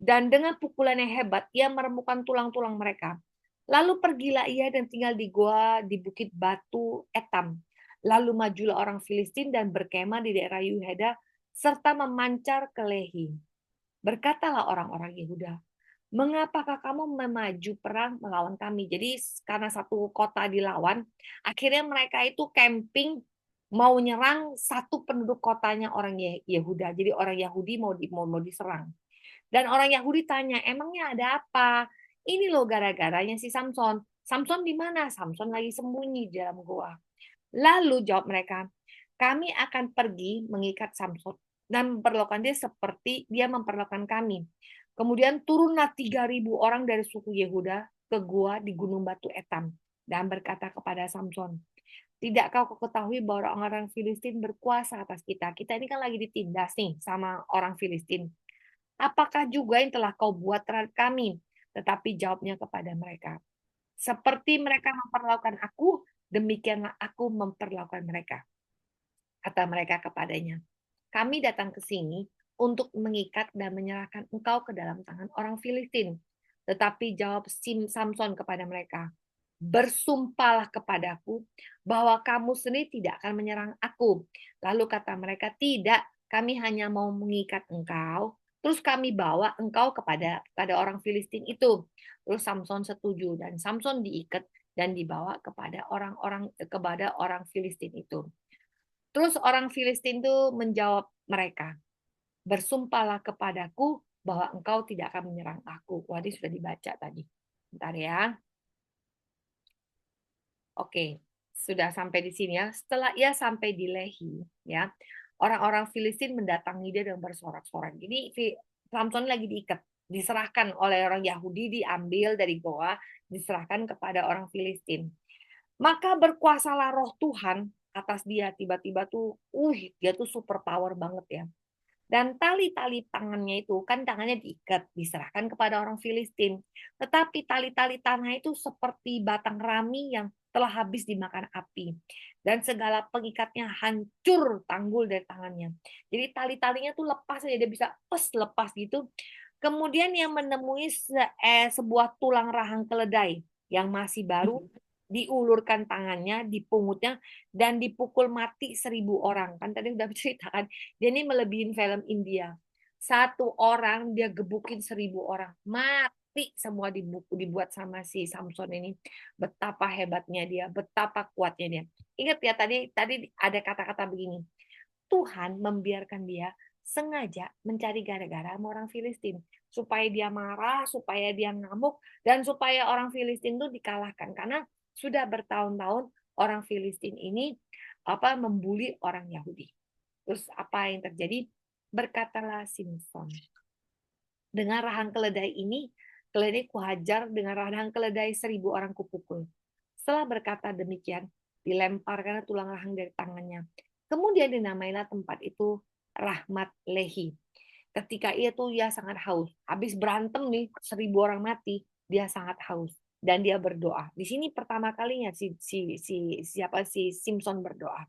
A: Dan dengan pukulan yang hebat, ia meremukkan tulang-tulang mereka. Lalu pergilah ia dan tinggal di goa di bukit batu Etam. Lalu majulah orang Filistin dan berkemah di daerah Yuheda, serta memancar ke Lehi. Berkatalah orang-orang Yehuda, mengapakah kamu memaju perang melawan kami? Jadi karena satu kota dilawan, akhirnya mereka itu camping mau nyerang satu penduduk kotanya orang Yehuda. Jadi orang Yahudi mau diserang. Dan orang Yahudi tanya, emangnya ada apa? Ini loh gara-garanya si Samson. Samson di mana? Samson lagi sembunyi di dalam goa. Lalu jawab mereka, kami akan pergi mengikat Samson dan memperlakukan dia seperti dia memperlakukan kami. Kemudian turunlah 3.000 orang dari suku Yehuda ke gua di Gunung Batu Etam dan berkata kepada Samson, tidakkah kau ketahui bahwa orang-orang Filistin berkuasa atas kita? Kita ini kan lagi ditindas nih sama orang Filistin. Apakah juga yang telah kau buat terhadap kami? Tetapi jawabnya kepada mereka, seperti mereka memperlakukan aku, demikianlah aku memperlakukan mereka. Kata mereka kepadanya, kami datang ke sini untuk mengikat dan menyerahkan engkau ke dalam tangan orang Filistin. Tetapi jawab Samson kepada mereka, bersumpahlah kepadaku bahwa kamu sendiri tidak akan menyerang aku. Lalu kata mereka, tidak, kami hanya mau mengikat engkau, terus kami bawa engkau kepada orang Filistin itu. Terus Samson setuju dan Samson diikat dan dibawa kepada orang Filistin itu. Terus orang Filistin itu menjawab mereka, bersumpahlah kepadaku bahwa engkau tidak akan menyerang aku. Wah, ini sudah dibaca tadi. Bentar ya. Oke, sudah sampai di sini ya. Setelah ia sampai di Lehi, ya, orang-orang Filistin mendatangi dia dengan bersorak-sorak. Jadi Samson lagi diikat, diserahkan oleh orang Yahudi, diambil dari goa, diserahkan kepada orang Filistin. Maka berkuasalah roh Tuhan atas dia. Tiba-tiba tuh, dia tuh super power banget ya. Dan tali-tali tangannya itu, kan tangannya diikat, diserahkan kepada orang Filistin. Tetapi tali-tali tanah itu seperti batang rami yang telah habis dimakan api. Dan segala pengikatnya hancur tanggul dari tangannya. Jadi tali-talinya tuh lepas saja, dia bisa lepas gitu. Kemudian yang menemui sebuah tulang rahang keledai yang masih baru, diulurkan tangannya, dipungutnya, dan dipukul mati 1.000 orang. Kan tadi udah ceritakan, dia ini melebihin film India. Satu orang dia gebukin 1.000 orang. Mati semua dibuat sama si Samson ini. Betapa hebatnya dia, betapa kuatnya dia. Ingat ya tadi ada kata-kata begini. Tuhan membiarkan dia sengaja mencari gara-gara sama orang Filistin. Supaya dia marah, supaya dia ngamuk, dan supaya orang Filistin itu dikalahkan. Karena sudah bertahun-tahun orang Filistin ini membuli orang Yahudi. Terus apa yang terjadi? Berkatalah Simson, dengan rahang keledai ini, keledai kuhajar, dengan rahang keledai 1.000 orang kupukul. Setelah berkata demikian, dilemparkan tulang rahang dari tangannya. Kemudian dinamailah tempat itu Rahmat Lehi. Ketika itu dia sangat haus. Habis berantem nih, 1.000 orang mati, dia sangat haus dan dia berdoa. Di sini pertama kalinya si Simpson berdoa.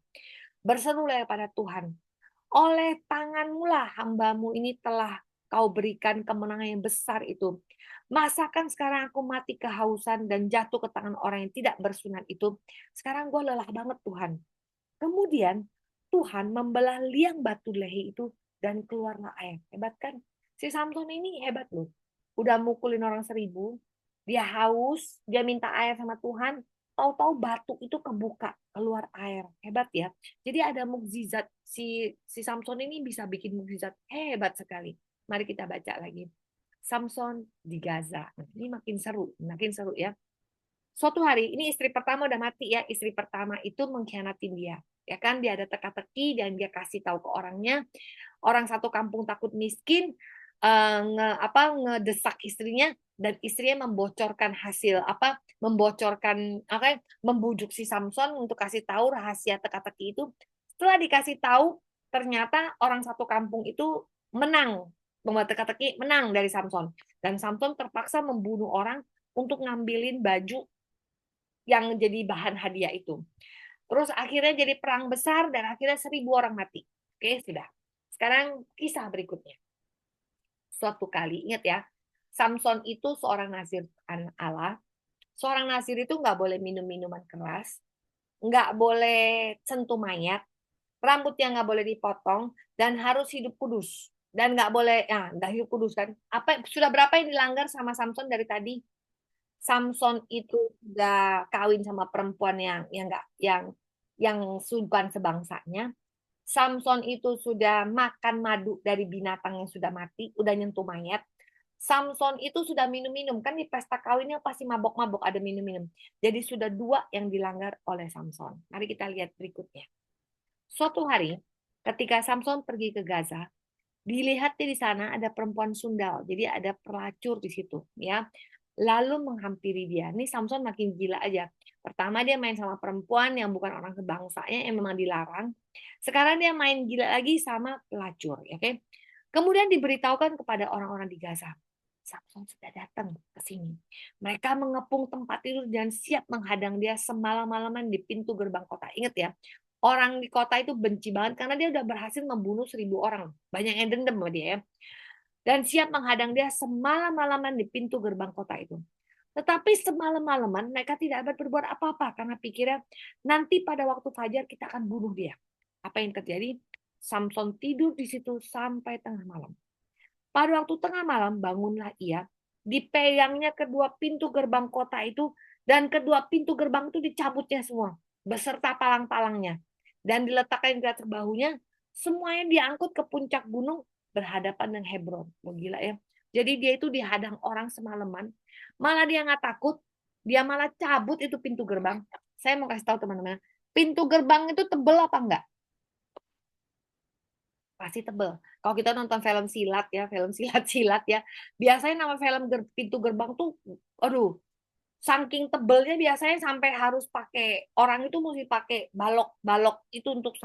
A: Berserulah pada Tuhan, oleh tanganmu lah hambamu ini telah kau berikan kemenangan yang besar itu. Masakan sekarang aku mati kehausan dan jatuh ke tangan orang yang tidak bersunat itu. Sekarang gue lelah banget Tuhan. Kemudian Tuhan membelah liang batu lehi itu dan keluarlah air. Hebat kan? Si Samson ini hebat loh. Udah mukulin orang 1.000. Dia haus, dia minta air sama Tuhan. Tahu-tahu batu itu kebuka, keluar air. Hebat ya. Jadi ada mukjizat. Si Samson ini bisa bikin mukjizat. Hebat sekali. Mari kita baca lagi. Samson di Gaza. Ini makin seru ya. Suatu hari, ini istri pertama udah mati ya. Istri pertama itu mengkhianatin dia. Ya kan, dia ada teka-teki dan dia kasih tahu ke orangnya. Orang satu kampung takut miskin, ngedesak istrinya dan istrinya membocorkan membujuk si Samson untuk kasih tahu rahasia teka-teki itu. Setelah dikasih tahu, ternyata orang satu kampung itu menang. Membuat teka-teki menang dari Samson. Dan Samson terpaksa membunuh orang untuk ngambilin baju yang jadi bahan hadiah itu. Terus akhirnya jadi perang besar dan akhirnya 1.000 orang mati. Oke, sudah. Sekarang kisah berikutnya. Suatu kali, ingat ya, Samson itu seorang nazir Allah. Seorang nazir itu nggak boleh minum minuman keras, nggak boleh sentuh mayat, rambutnya nggak boleh dipotong, dan harus hidup kudus. Dan nggak boleh, nggak hidup kudus kan? Sudah berapa yang dilanggar sama Samson dari tadi? Samson itu sudah kawin sama perempuan yang enggak yang bukan sebangsanya. Samson itu sudah makan madu dari binatang yang sudah mati, udah nyentuh mayat. Samson itu sudah minum-minum, kan di pesta kawinnya pasti mabok-mabok ada minum-minum. Jadi sudah 2 yang dilanggar oleh Samson. Mari kita lihat berikutnya. Suatu hari, ketika Samson pergi ke Gaza, dilihatnya di sana ada perempuan sundal. Jadi ada pelacur di situ, ya. Lalu menghampiri dia. Ini Samson makin gila aja. Pertama dia main sama perempuan yang bukan orang sebangsanya yang memang dilarang. Sekarang dia main gila lagi sama pelacur, ya, oke? Kemudian diberitahukan kepada orang-orang di Gaza. Samson sudah datang ke sini. Mereka mengepung tempat tidur dan siap menghadang dia semalam-malaman di pintu gerbang kota. Ingat ya, orang di kota itu benci banget karena dia udah berhasil membunuh 1.000 orang. Banyak yang dendam sama dia ya. Dan siap menghadang dia semalam-malaman di pintu gerbang kota itu. Tetapi semalam-malaman mereka tidak dapat berbuat apa-apa karena pikirnya nanti pada waktu fajar kita akan bunuh dia. Apa yang terjadi? Samson tidur di situ sampai tengah malam. Pada waktu tengah malam bangunlah ia, dipegangnya kedua pintu gerbang kota itu dan kedua pintu gerbang itu dicabutnya semua beserta palang-palangnya dan diletakkan di atas bahunya. Semuanya diangkut ke puncak gunung berhadapan dengan Hebron. Oh, gila ya. Jadi dia itu dihadang orang semalaman. Malah dia nggak takut. Dia malah cabut itu pintu gerbang. Saya mau kasih tahu teman-teman. Pintu gerbang itu tebel apa enggak? Pasti tebel. Kalau kita nonton film silat ya, film silat-silat ya. Biasanya nama film pintu gerbang tuh, aduh, saking tebelnya biasanya sampai harus pakai, orang itu mesti pakai balok itu untuk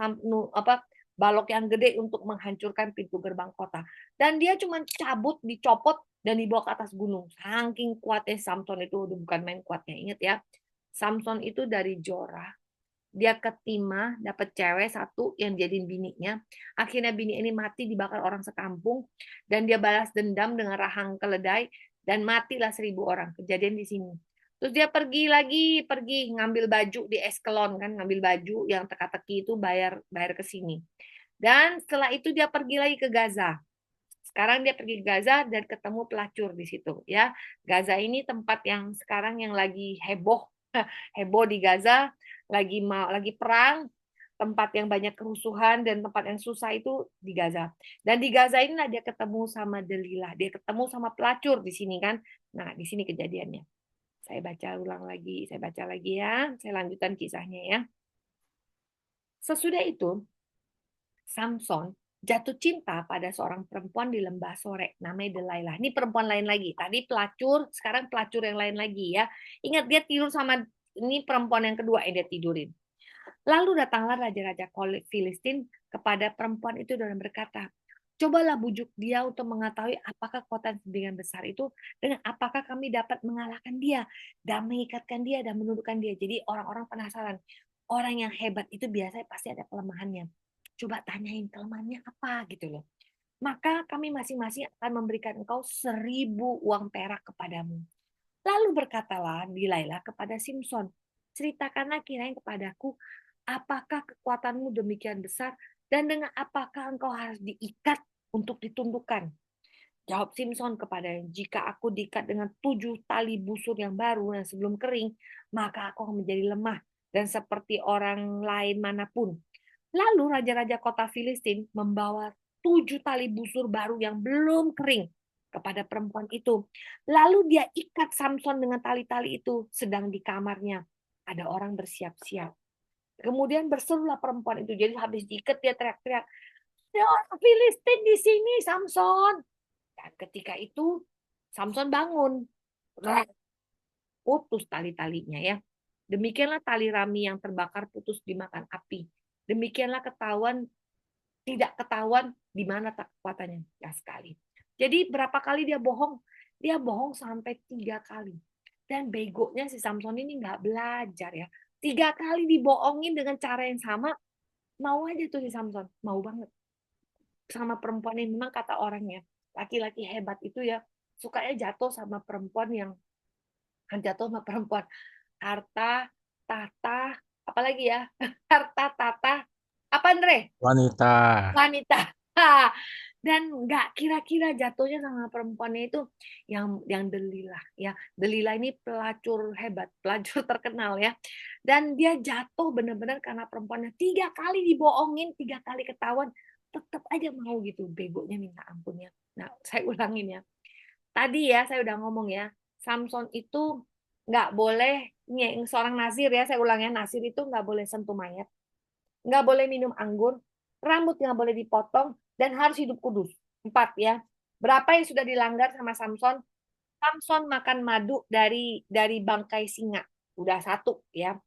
A: balok yang gede untuk menghancurkan pintu gerbang kota. Dan dia cuma cabut, dicopot dan dibawa ke atas gunung. Saking kuatnya Samson itu, udah bukan main kuatnya. Ingat ya, Samson itu dari Jorah. Dia ke Timah, dapat cewek satu yang jadiin bininya. Akhirnya bini ini mati dibakar orang sekampung dan dia balas dendam dengan rahang keledai dan matilah 1.000 orang. Kejadian di sini. Terus dia pergi ngambil baju di Eskelon kan, ngambil baju yang teka-teki itu bayar ke sini. Dan setelah itu dia pergi lagi ke Gaza. Sekarang dia pergi ke Gaza dan ketemu pelacur di situ ya. Gaza ini tempat yang sekarang yang lagi heboh heboh di Gaza, lagi perang, tempat yang banyak kerusuhan dan tempat yang susah itu di Gaza. Dan di Gaza inilah dia ketemu sama Delilah, dia ketemu sama pelacur di sini kan. Nah, di sini kejadiannya. Saya baca lagi ya. Saya lanjutkan kisahnya ya. Sesudah itu, Samson jatuh cinta pada seorang perempuan di lembah sore namanya Delilah. Ini perempuan lain lagi. Tadi pelacur, sekarang pelacur yang lain lagi ya. Ingat dia tidur sama ini perempuan yang kedua yang dia tidurin. Lalu datanglah raja-raja Filistin kepada perempuan itu dan berkata, cobalah bujuk dia untuk mengetahui apakah kekuatan sedemikian besar itu dan apakah kami dapat mengalahkan dia dan mengikatkan dia dan menundukkan dia. Jadi orang-orang penasaran. Orang yang hebat itu biasanya pasti ada kelemahannya. Coba tanyain kelemahannya apa gitu loh. Maka kami masing-masing akan memberikan engkau 1.000 uang perak kepadamu. Lalu berkatalah Delilah kepada Simson, ceritakanlah kiranya kepadaku, apakah kekuatanmu demikian besar dan dengan apakah engkau harus diikat untuk ditundukkan? Jawab Simson kepadanya, jika aku diikat dengan 7 tali busur yang baru dan sebelum kering, maka aku akan menjadi lemah dan seperti orang lain manapun. Lalu raja-raja kota Filistin membawa 7 tali busur baru yang belum kering kepada perempuan itu. Lalu dia ikat Samson dengan tali-tali itu sedang di kamarnya. Ada orang bersiap-siap. Kemudian berserulah perempuan itu. Jadi habis diikat dia teriak-teriak, ada orang Filistin di sini, Samson. Dan ketika itu Samson bangun. Putus tali-talinya ya. Demikianlah tali rami yang terbakar putus dimakan api. Demikianlah tidak ketahuan di mana kekuatannya. Ya sekali. Jadi berapa kali dia bohong? Dia bohong sampai 3 kali. Dan begonya si Samson ini nggak belajar ya. 3 kali dibohongin dengan cara yang sama, mau aja tuh si Samson. Mau banget. Sama perempuan ini memang kata orangnya. Laki-laki hebat itu ya, sukanya jatuh sama perempuan yang jatuh sama perempuan. Harta, tata, apalagi ya? Harta, tata, apa Andre?
B: Wanita.
A: Wanita. Dan nggak kira-kira jatuhnya sama perempuannya itu yang Delilah ya. Delilah ini pelacur hebat, pelacur terkenal ya. Dan dia jatuh benar-benar karena perempuannya 3 kali dibohongin, 3 kali ketahuan, tetap aja mau gitu. Begonya minta ampun ya. Nah, saya ulangin ya. Tadi ya saya udah ngomong ya, Samson itu nggak boleh, seorang nazir ya, saya ulangnya, nazir itu nggak boleh sentuh mayat, nggak boleh minum anggur, rambut nggak boleh dipotong, dan harus hidup kudus. 4 ya. Berapa yang sudah dilanggar sama Samson? Samson makan madu dari bangkai singa. Udah 1 ya.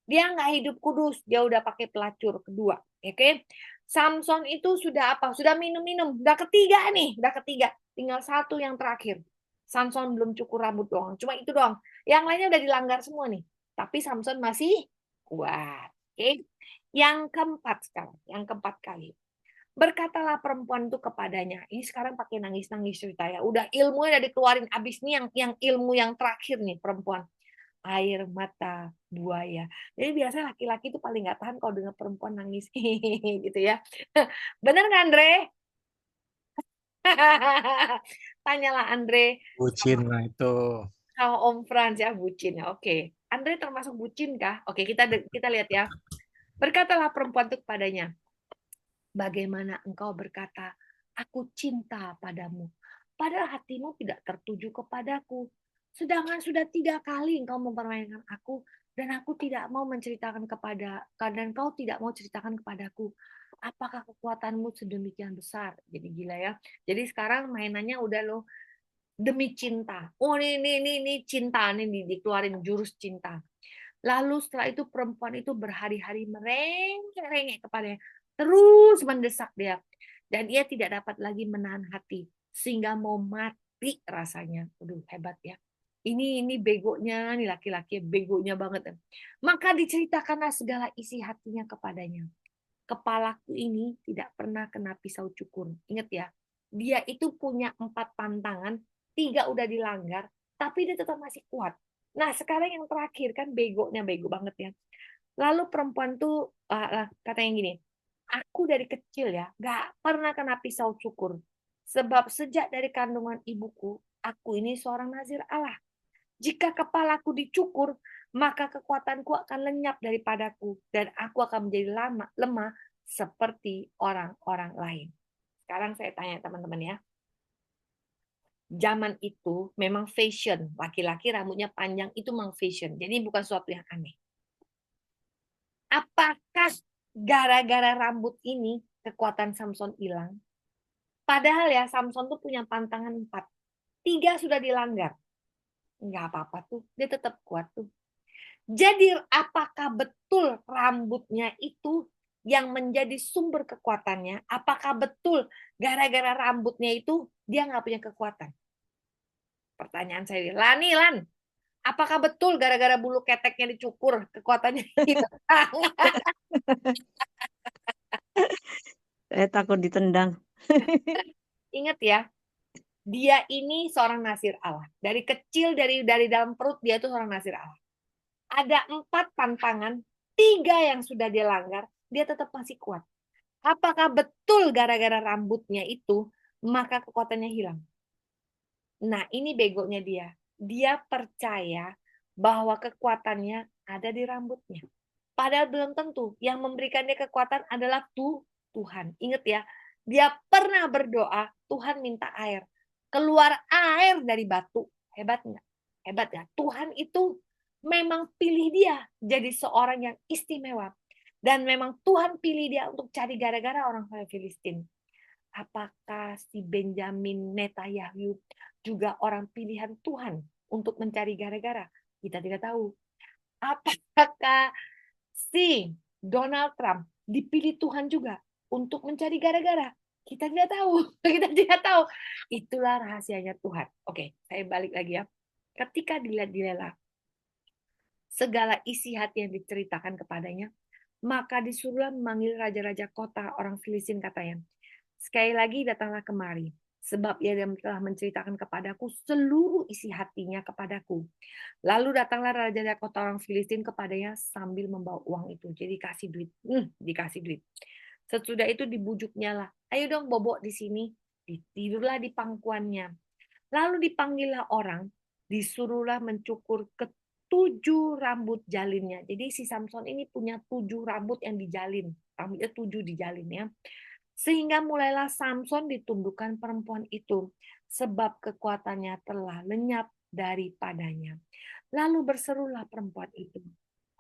A: Dia nggak hidup kudus, dia udah pakai pelacur kedua. Oke. Samson itu sudah apa? Sudah minum-minum. Udah ketiga nih, udah ketiga. Tinggal 1 yang terakhir. Samson belum cukur rambut doang. Cuma itu doang. Yang lainnya udah dilanggar semua nih. Tapi Samson masih kuat. Oke. Yang keempat sekarang, yang keempat kali. Berkatalah perempuan itu kepadanya. Ini sekarang pakai nangis-nangis cerita ya. Udah ilmunya udah dikeluarin abis nih yang ilmu yang terakhir nih perempuan. Air mata buaya. Jadi biasanya laki-laki itu paling nggak tahan kalau dengar perempuan nangis gitu ya. Bener nggak Andre? Tanyalah Andre
B: Bucin lah itu.
A: sama Om Frans ya bucin ya. Oke. Andre termasuk bucin kah? Oke, kita lihat ya. Berkatalah perempuan itu kepadanya, bagaimana engkau berkata, aku cinta padamu, padahal hatimu tidak tertuju kepadaku. Sedangkan sudah 3 kali engkau mempermainkan aku, dan aku tidak mau menceritakan dan kau tidak mau ceritakan kepadaku. Apakah kekuatanmu sedemikian besar? Jadi gila ya. Jadi sekarang mainannya udah loh demi cinta. Oh ini cinta nih dikeluarin jurus cinta. Lalu setelah itu perempuan itu berhari-hari merengek-rengek kepadanya. Terus mendesak dia. Dan ia tidak dapat lagi menahan hati. Sehingga mau mati rasanya. Aduh hebat ya. Ini begonya, nih laki-laki begonya banget. Maka diceritakanlah segala isi hatinya kepadanya. Kepalaku ini tidak pernah kena pisau cukur. Ingat ya, dia itu punya 4 pantangan, 3 udah dilanggar, tapi dia tetap masih kuat. Nah, sekarang yang terakhir kan begonya bego banget ya. Lalu perempuan tuh katanya gini, aku dari kecil ya gak pernah kena pisau cukur. Sebab sejak dari kandungan ibuku, aku ini seorang nazir Allah. Jika kepalaku dicukur, maka kekuatanku akan lenyap daripadaku dan aku akan menjadi lemah seperti orang-orang lain. Sekarang saya tanya teman-teman ya. Zaman itu memang fashion. Laki-laki rambutnya panjang itu memang fashion. Jadi bukan sesuatu yang aneh. Apakah gara-gara rambut ini kekuatan Samson hilang? Padahal ya Samson tuh punya pantangan 4. 3 sudah dilanggar. Nggak apa-apa tuh. Dia tetap kuat tuh. Jadi apakah betul rambutnya itu yang menjadi sumber kekuatannya? Apakah betul gara-gara rambutnya itu dia nggak punya kekuatan? Pertanyaan saya, Lan, apakah betul gara-gara bulu keteknya dicukur kekuatannya hilang?
B: Saya takut ditendang.
A: Ingat ya, dia ini seorang nasir Allah. Dari kecil, dari dalam perut dia itu seorang nasir Allah. Ada 4 pantangan, 3 yang sudah dia langgar, dia tetap masih kuat. Apakah betul gara-gara rambutnya itu, maka kekuatannya hilang? Nah, ini begonya dia. Dia percaya bahwa kekuatannya ada di rambutnya. Padahal belum tentu. Yang memberikan dia kekuatan adalah Tuhan. Ingat ya, dia pernah berdoa, Tuhan minta air. Keluar air dari batu. Hebat nggak? Hebat ya. Tuhan itu memang pilih dia jadi seorang yang istimewa. Dan memang Tuhan pilih dia untuk cari gara-gara orang Filistin. Apakah si Benjamin Netanyahu juga orang pilihan Tuhan untuk mencari gara-gara? Kita tidak tahu. Apakah si Donald Trump dipilih Tuhan juga untuk mencari gara-gara? Kita tidak tahu. Kita tidak tahu. Itulah rahasianya Tuhan. Oke, saya balik lagi ya. Ketika dilihat segala isi hati yang diceritakan kepadanya, maka disuruhlah memanggil raja-raja kota orang Filistin, katanya. Sekali lagi datanglah kemari, sebab ia telah menceritakan kepadaku seluruh isi hatinya kepadaku. Lalu datanglah raja-raja kota orang Filistin kepadanya sambil membawa uang itu. Jadi dikasih duit. Sesudah itu dibujuknya lah, ayo dong bobok di sini. Tidurlah di pangkuannya. Lalu dipanggillah orang, disuruhlah mencukur ke 7 rambut jalinnya. Jadi si Samson ini punya 7 rambut yang dijalin. Rambutnya 7 dijalin ya. Sehingga mulailah Samson ditundukkan perempuan itu, sebab kekuatannya telah lenyap daripadanya. Lalu berserulah perempuan itu,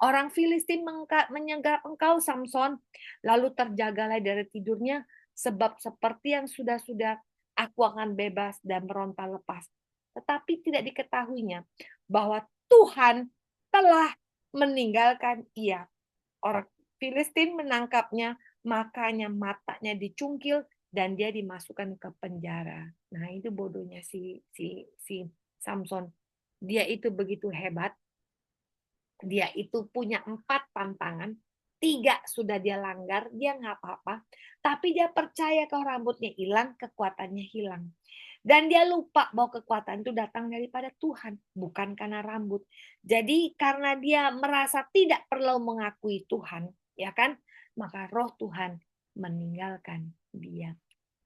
A: orang Filistin menyegar engkau, Samson. Lalu terjagalah dari tidurnya, sebab seperti yang sudah-sudah aku akan bebas dan meronta lepas. Tetapi tidak diketahuinya bahwa Tuhan telah meninggalkan ia. Orang Filistin menangkapnya, makanya matanya dicungkil dan dia dimasukkan ke penjara. Nah, itu bodohnya si Samson. Dia itu begitu hebat. Dia itu punya 4 pantangan, 3 sudah dia langgar, dia nggak apa-apa. Tapi dia percaya kalau rambutnya hilang, kekuatannya hilang. Dan dia lupa bahwa kekuatan itu datang daripada Tuhan, bukan karena rambut. Jadi karena dia merasa tidak perlu mengakui Tuhan, ya kan? Maka roh Tuhan meninggalkan dia.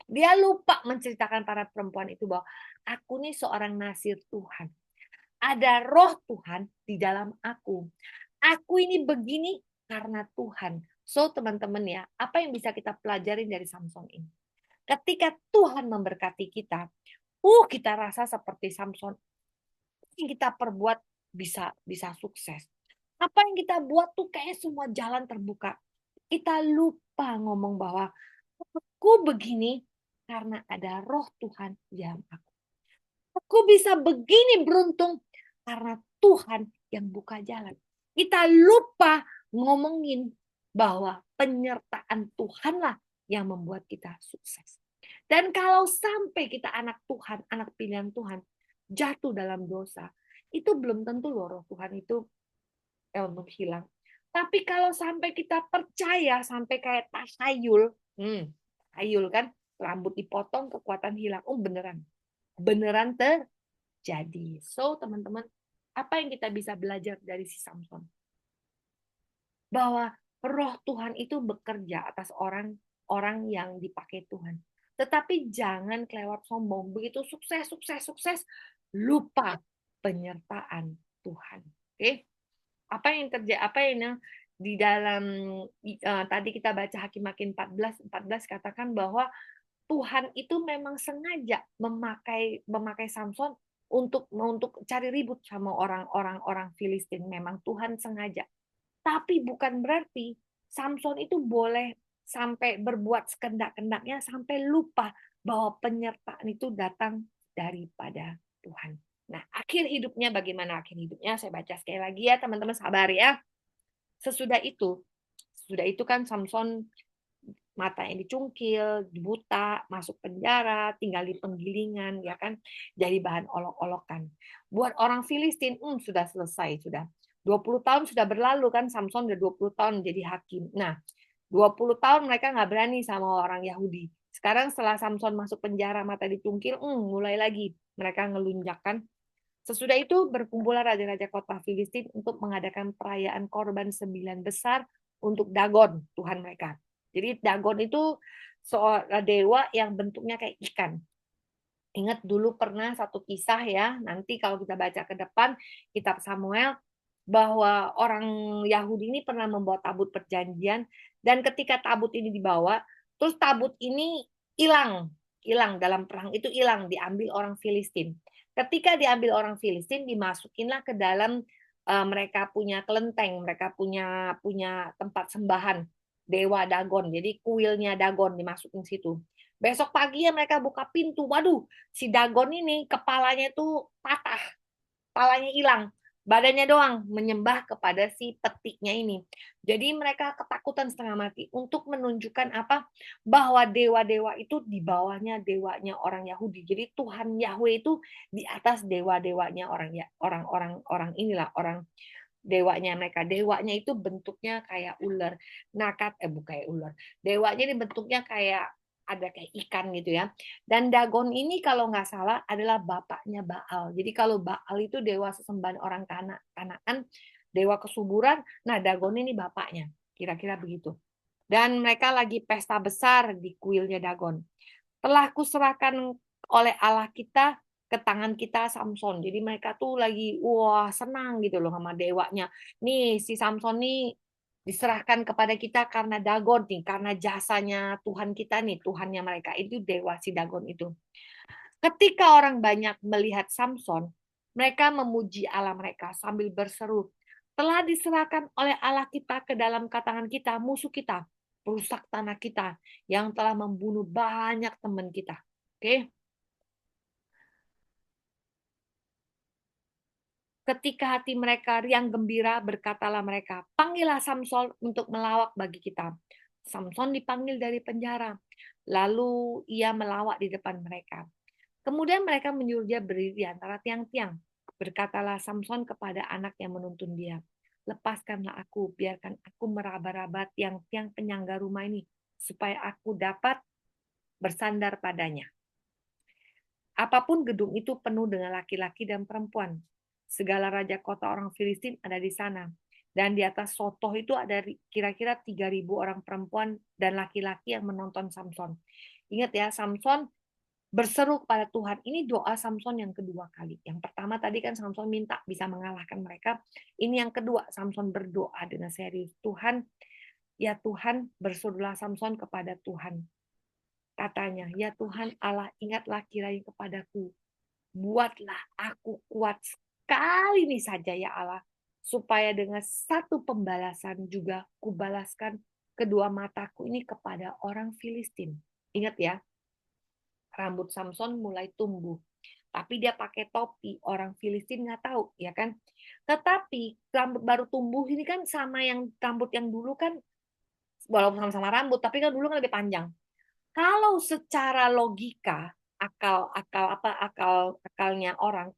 A: Dia lupa menceritakan para perempuan itu bahwa aku nih seorang nasir Tuhan. Ada roh Tuhan di dalam aku. Aku ini begini karena Tuhan. So teman-teman ya, apa yang bisa kita pelajari dari Samson ini? Ketika Tuhan memberkati kita, kita rasa seperti Samson. Yang kita perbuat bisa sukses. Apa yang kita buat tuh kayak semua jalan terbuka. Kita lupa ngomong bahwa aku begini karena ada roh Tuhan di dalam aku. Aku bisa begini beruntung karena Tuhan yang buka jalan. Kita lupa ngomongin bahwa penyertaan Tuhanlah yang membuat kita sukses. Dan kalau sampai kita anak Tuhan, anak pilihan Tuhan, jatuh dalam dosa, itu belum tentu loh roh Tuhan itu untuk hilang. Tapi kalau sampai kita percaya, sampai kayak takhayul, takhayul kan, rambut dipotong, kekuatan hilang. Oh beneran. Beneran terjadi. So teman-teman, apa yang kita bisa belajar dari si Samson? Bahwa roh Tuhan itu bekerja atas orang yang dipakai Tuhan. Tetapi jangan kelewat sombong. Begitu sukses, lupa penyertaan Tuhan. Oke? Apa yang terjadi? Apa yang di dalam tadi kita baca Hakim-Hakim 14 katakan bahwa Tuhan itu memang sengaja memakai Samson untuk cari ribut sama orang Filistin. Memang Tuhan sengaja. Tapi bukan berarti Samson itu boleh sampai berbuat sekendak-kendaknya sampai lupa bahwa penyertaan itu datang daripada Tuhan. Nah, akhir hidupnya bagaimana akhir hidupnya? Saya baca sekali lagi ya, teman-teman sabar ya. Sesudah itu kan Samson matanya dicungkil, buta, masuk penjara, tinggal di penggilingan, ya kan, jadi bahan olok-olokan. Buat orang Filistin, sudah selesai, sudah 20 tahun sudah berlalu kan, Samson udah 20 tahun jadi hakim. Nah, 20 tahun mereka nggak berani sama orang Yahudi. Sekarang setelah Samson masuk penjara, mata dicungkil, mulai lagi mereka ngelunjak kan. Sesudah itu berkumpullah raja-raja kota Filistin untuk mengadakan perayaan korban sembilan besar untuk Dagon, Tuhan mereka. Jadi Dagon itu seorang dewa yang bentuknya kayak ikan. Ingat dulu pernah satu kisah ya, nanti kalau kita baca ke depan kitab Samuel, bahwa orang Yahudi ini pernah membawa tabut perjanjian, dan ketika tabut ini dibawa, terus tabut ini hilang, hilang dalam perang itu hilang, diambil orang Filistin. Ketika diambil orang Filistin, dimasukinlah ke dalam mereka punya kelenteng, mereka punya punya tempat sembahan dewa Dagon, jadi kuilnya Dagon dimasukin situ. Besok pagi ya mereka buka pintu, waduh, si Dagon ini kepalanya itu patah, kepalanya hilang, badannya doang menyembah kepada si petiknya ini. Jadi mereka ketakutan setengah mati untuk menunjukkan apa? Bahwa dewa-dewa itu di bawahnya dewanya orang Yahudi. Jadi Tuhan Yahweh itu di atas dewa-dewanya orang ya, orang-orang orang inilah orang dewanya mereka. Dewanya itu bentuknya kayak ular. Bukan kayak ular. Dewanya ini bentuknya kayak ada kayak ikan gitu ya. Dan Dagon ini kalau nggak salah adalah bapaknya Baal. Jadi kalau Baal itu dewa sesembahan orang Kanaan, dewa kesuburan. Nah, Dagon ini bapaknya. Kira-kira begitu. Dan mereka lagi pesta besar di kuilnya Dagon. Telah kuserahkan oleh Allah kita ke tangan kita Samson. Jadi mereka tuh lagi wah senang gitu loh sama dewanya. Nih si Samson nih diserahkan kepada kita karena Dagon nih, karena jasanya Tuhan kita nih, Tuhannya mereka itu dewa si Dagon itu. Ketika orang banyak melihat Samson, mereka memuji Allah mereka sambil berseru, telah diserahkan oleh Allah kita ke dalam tangan kita, musuh kita, perusak tanah kita, yang telah membunuh banyak teman kita. Oke. Ketika hati mereka riang gembira, berkatalah mereka, panggillah Samson untuk melawak bagi kita. Samson dipanggil dari penjara. Lalu ia melawak di depan mereka. Kemudian mereka menyuruh dia berdiri di antara tiang-tiang. Berkatalah Samson kepada anak yang menuntun dia, lepaskanlah aku, biarkan aku meraba-raba tiang-tiang penyangga rumah ini, supaya aku dapat bersandar padanya. Apapun gedung itu penuh dengan laki-laki dan perempuan. Segala raja kota orang Filistin ada di sana. Dan di atas sotoh itu ada kira-kira 3.000 orang perempuan dan laki-laki yang menonton Samson. Ingat ya, Samson berseru kepada Tuhan. Ini doa Samson yang kedua kali. Yang pertama tadi kan Samson minta bisa mengalahkan mereka. Ini yang kedua, Samson berdoa dengan serius. Tuhan, ya Tuhan, berserulah Samson kepada Tuhan. Katanya, ya Tuhan Allah, ingatlah kiranya kepadaku. Buatlah aku kuat sekali ini saja ya Allah. Supaya dengan satu pembalasan juga kubalaskan kedua mataku ini kepada orang Filistin. Ingat ya, rambut Samson mulai tumbuh. Tapi dia pakai topi, orang Filistin nggak tahu, ya kan? Tetapi rambut baru tumbuh ini kan sama yang rambut yang dulu kan, walaupun sama-sama rambut, tapi kan dulu kan lebih panjang. Kalau secara logika, akalnya orang,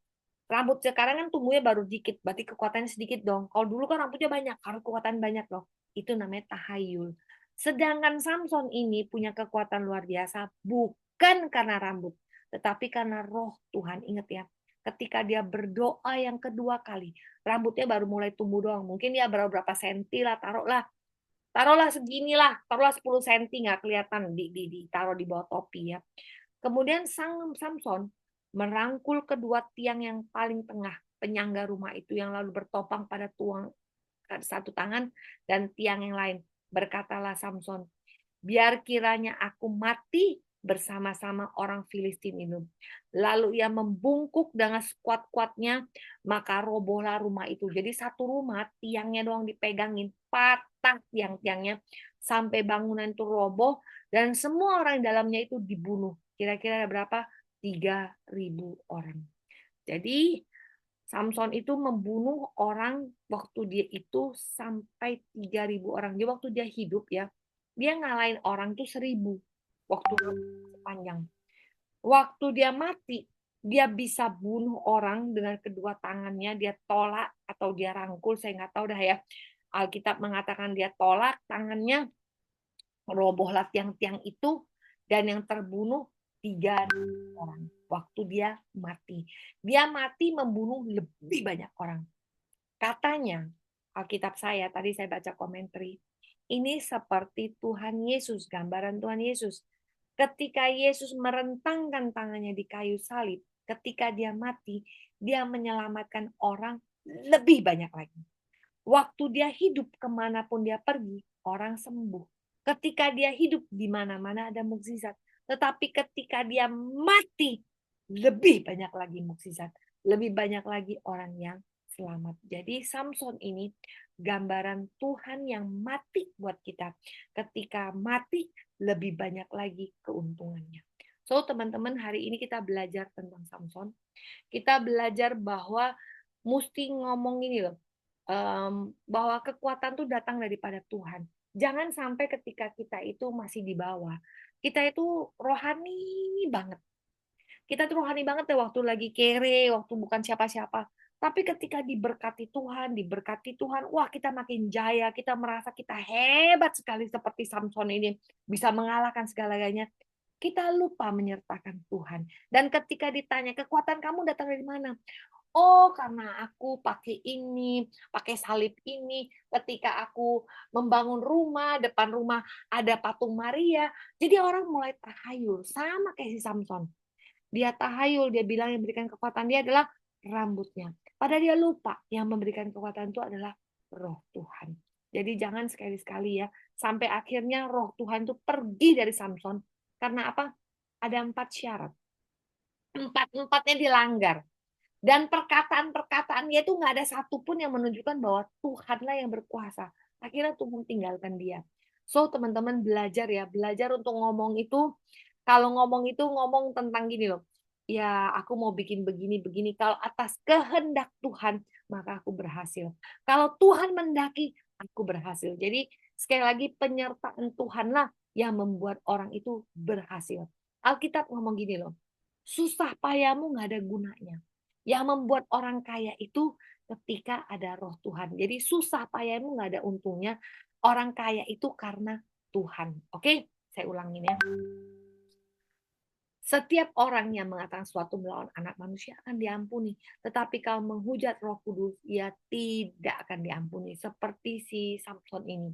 A: rambut sekarang kan tumbuhnya baru dikit, berarti kekuatannya sedikit dong. Kalau dulu kan rambutnya banyak, kalau kekuatan banyak loh. Itu namanya tahayul. Sedangkan Samson ini punya kekuatan luar biasa, bukan karena rambut, tetapi karena roh Tuhan. Ingat ya, ketika dia berdoa yang kedua kali, rambutnya baru mulai tumbuh doang. Mungkin dia berapa senti lah, taruhlah seginilah, taruhlah 10 senti nggak kelihatan ditaruh di bawah topi ya. Kemudian sang Samson merangkul kedua tiang yang paling tengah penyangga rumah itu yang lalu bertopang pada tuang satu tangan dan tiang yang lain. Berkatalah Samson, biar kiranya aku mati bersama-sama orang Filistin ini. Lalu ia membungkuk dengan sekuat-kuatnya, maka robohlah rumah itu. Jadi satu rumah, tiangnya doang dipegangin, patah tiang-tiangnya, sampai bangunan itu roboh, dan semua orang di dalamnya itu dibunuh. Kira-kira ada berapa? 3.000 orang. Jadi Samson itu membunuh orang waktu dia itu sampai 3.000 orang. Dia waktu dia hidup ya, dia ngalahin orang tuh 1.000 waktu sepanjang. Waktu dia mati, dia bisa bunuh orang dengan kedua tangannya, dia tolak atau dia rangkul, saya nggak tahu dah ya. Alkitab mengatakan dia tolak tangannya, robohlah tiang-tiang itu, dan yang terbunuh 3.000 orang waktu dia mati. Dia mati membunuh lebih banyak orang. Katanya, Alkitab saya, tadi saya baca komentari, ini seperti Tuhan Yesus, gambaran Tuhan Yesus. Ketika Yesus merentangkan tangannya di kayu salib, ketika dia mati, dia menyelamatkan orang lebih banyak lagi. Waktu dia hidup, kemanapun dia pergi, orang sembuh. Ketika dia hidup, di mana-mana ada mukjizat. Tetapi ketika dia mati, lebih banyak lagi mukjizat. Lebih banyak lagi orang yang selamat. Jadi Samson ini gambaran Tuhan yang mati buat kita. Ketika mati, lebih banyak lagi keuntungannya. So teman-teman, hari ini kita belajar tentang Samson. Kita belajar bahwa mesti ngomong ini loh, bahwa kekuatan tuh datang daripada Tuhan. Jangan sampai ketika kita itu masih di bawah, kita itu rohani banget. Kita tuh rohani banget ya waktu lagi kere, waktu bukan siapa-siapa. Tapi ketika diberkati Tuhan, wah kita makin jaya, kita merasa kita hebat sekali seperti Samson ini, bisa mengalahkan segalanya. Kita lupa menyertakan Tuhan. Dan ketika ditanya, kekuatan kamu datang dari mana? Oh, karena aku pakai ini, pakai salib ini. Ketika aku membangun rumah, depan rumah ada patung Maria. Jadi orang mulai tahayul, sama kayak si Samson. Dia tahayul, dia bilang yang memberikan kekuatan dia adalah rambutnya. Padahal dia lupa yang memberikan kekuatan itu adalah roh Tuhan. Jadi jangan sekali-sekali ya, sampai akhirnya roh Tuhan itu pergi dari Samson. Karena apa? Ada 4 syarat. Empat-empatnya dilanggar. Dan perkataan-perkataannya itu nggak ada satupun yang menunjukkan bahwa Tuhanlah yang berkuasa. Akhirnya Tuhan tinggalkan dia. So teman-teman belajar ya, belajar untuk ngomong itu. Kalau ngomong itu ngomong tentang gini loh. Ya aku mau bikin begini-begini. Kalau atas kehendak Tuhan, maka aku berhasil. Kalau Tuhan mendaki, aku berhasil. Jadi sekali lagi penyertaan Tuhanlah yang membuat orang itu berhasil. Alkitab ngomong gini loh. Susah payahmu nggak ada gunanya. Yang membuat orang kaya itu ketika ada roh Tuhan. Jadi susah payahmu nggak ada untungnya. Orang kaya itu karena Tuhan. Oke, saya ulangin ya. Setiap orang yang mengatakan sesuatu melawan anak manusia akan diampuni. Tetapi kalau menghujat Roh Kudus, ia tidak akan diampuni. Seperti si Samson ini.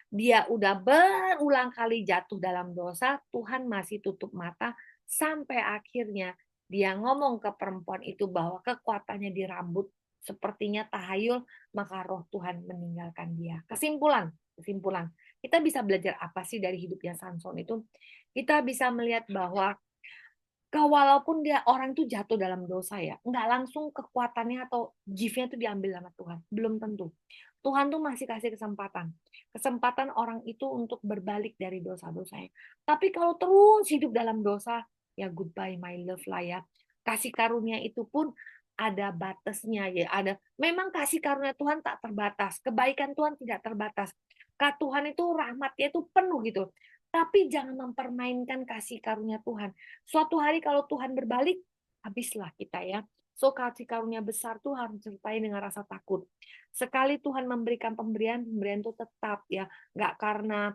A: Dia udah berulang kali jatuh dalam dosa, Tuhan masih tutup mata sampai akhirnya dia ngomong ke perempuan itu bahwa kekuatannya di rambut, sepertinya tahayul, maka roh Tuhan meninggalkan dia. Kesimpulan. Kita bisa belajar apa sih dari hidupnya Samson itu? Kita bisa melihat bahwa walaupun dia orang itu jatuh dalam dosa ya, nggak langsung kekuatannya atau gift-nya itu diambil sama Tuhan. Belum tentu. Tuhan tuh masih kasih kesempatan. Kesempatan orang itu untuk berbalik dari dosa-dosanya. Tapi kalau terus hidup dalam dosa, ya goodbye my love lah ya. Kasih karunia itu pun ada batasnya ya. Memang kasih karunia Tuhan tak terbatas. Kebaikan Tuhan tidak terbatas. Tuhan itu rahmatnya itu penuh gitu. Tapi jangan mempermainkan kasih karunia Tuhan. Suatu hari kalau Tuhan berbalik, habislah kita ya. So kasih karunia besar tuh harus disertai dengan rasa takut. Sekali Tuhan memberikan pemberian itu tetap ya. Nggak karena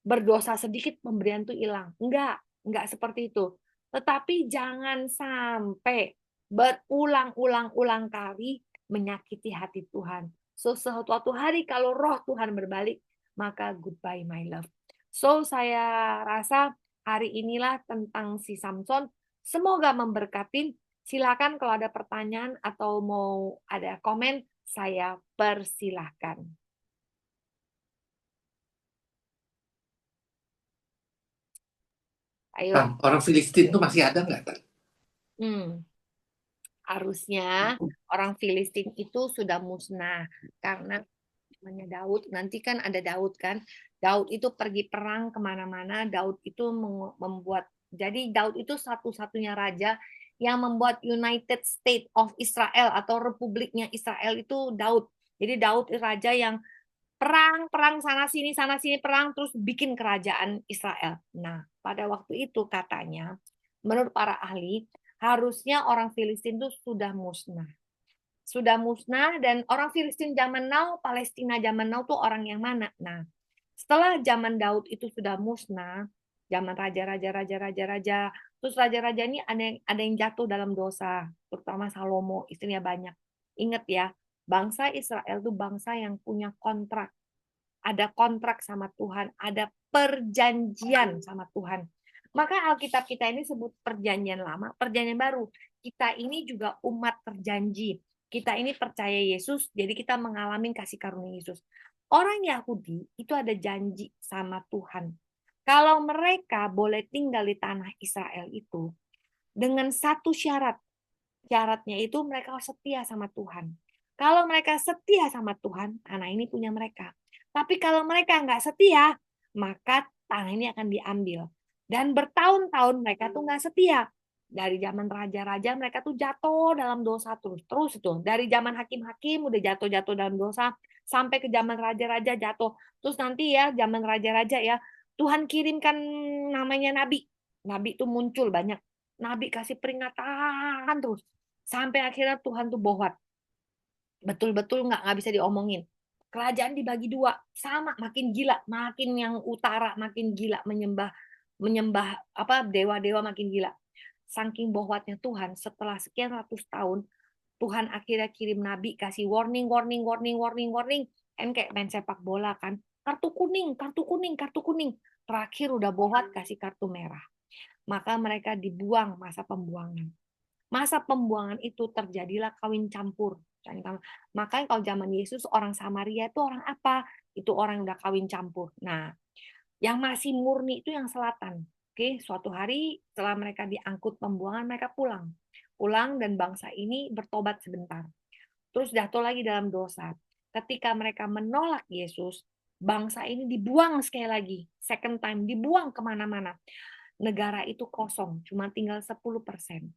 A: berdosa sedikit pemberian itu hilang. Nggak seperti itu. Tetapi jangan sampai berulang-ulang kali menyakiti hati Tuhan. So suatu hari kalau roh Tuhan berbalik, maka goodbye my love. So saya rasa hari inilah tentang si Samson. Semoga memberkati. Silakan kalau ada pertanyaan atau mau ada komen, saya persilahkan. Ayo.
B: Orang Filistin tuh masih ada nggak?
A: Harusnya orang Filistin itu sudah musnah karena namanya Daud. Nanti kan ada Daud kan. Daud itu pergi perang kemana-mana. Daud itu membuat. Jadi Daud itu satu-satunya raja Yang membuat United States of Israel atau Republiknya Israel itu Daud. Jadi Daud raja yang perang sana sini perang terus bikin kerajaan Israel. Nah, pada waktu itu katanya menurut para ahli harusnya orang Filistin itu sudah musnah. Sudah musnah dan orang Filistin zaman now, Palestina zaman now tuh orang yang mana? Nah, setelah zaman Daud itu sudah musnah, zaman raja, terus raja-raja ini ada yang jatuh dalam dosa, terutama Salomo, istrinya banyak. Ingat ya, bangsa Israel itu bangsa yang punya kontrak, ada kontrak sama Tuhan, ada perjanjian sama Tuhan. Maka Alkitab kita ini sebut perjanjian lama, perjanjian baru. Kita ini juga umat terjanji. Kita ini percaya Yesus, jadi kita mengalami kasih karunia Yesus. Orang Yahudi itu ada janji sama Tuhan. Kalau mereka boleh tinggal di tanah Israel itu dengan satu syarat. Syaratnya itu mereka setia sama Tuhan. Kalau mereka setia sama Tuhan, tanah ini punya mereka. Tapi kalau mereka nggak setia, maka tanah ini akan diambil. Dan bertahun-tahun mereka tuh nggak setia. Dari zaman raja-raja mereka tuh jatuh dalam dosa terus itu. Dari zaman hakim-hakim udah jatuh-jatuh dalam dosa sampai ke zaman raja-raja jatuh. Terus nanti ya zaman raja-raja ya Tuhan kirimkan namanya nabi. Nabi itu muncul banyak. Nabi kasih peringatan terus sampai akhirnya Tuhan tuh bohong. Betul-betul nggak bisa diomongin. Kerajaan dibagi dua, sama makin gila, makin yang utara makin gila menyembah menyembah apa dewa-dewa makin gila. Saking bohwatnya Tuhan, setelah sekian ratus tahun, Tuhan akhirnya kirim nabi kasih warning, warning, warning, warning, warning. Kan kayak main sepak bola kan. Kartu kuning, kartu kuning, kartu kuning. Terakhir udah bohwat kasih kartu merah. Maka mereka dibuang masa pembuangan. Masa pembuangan itu terjadilah kawin campur. Makanya kalau zaman Yesus orang Samaria itu orang apa? Itu orang yang udah kawin campur. Nah, yang masih murni itu yang selatan. Oke, suatu hari setelah mereka diangkut pembuangan, mereka pulang. Pulang dan bangsa ini bertobat sebentar. Terus jatuh lagi dalam dosa. Ketika mereka menolak Yesus, bangsa ini dibuang sekali lagi. Second time, dibuang kemana-mana. Negara itu kosong, cuma tinggal 10%.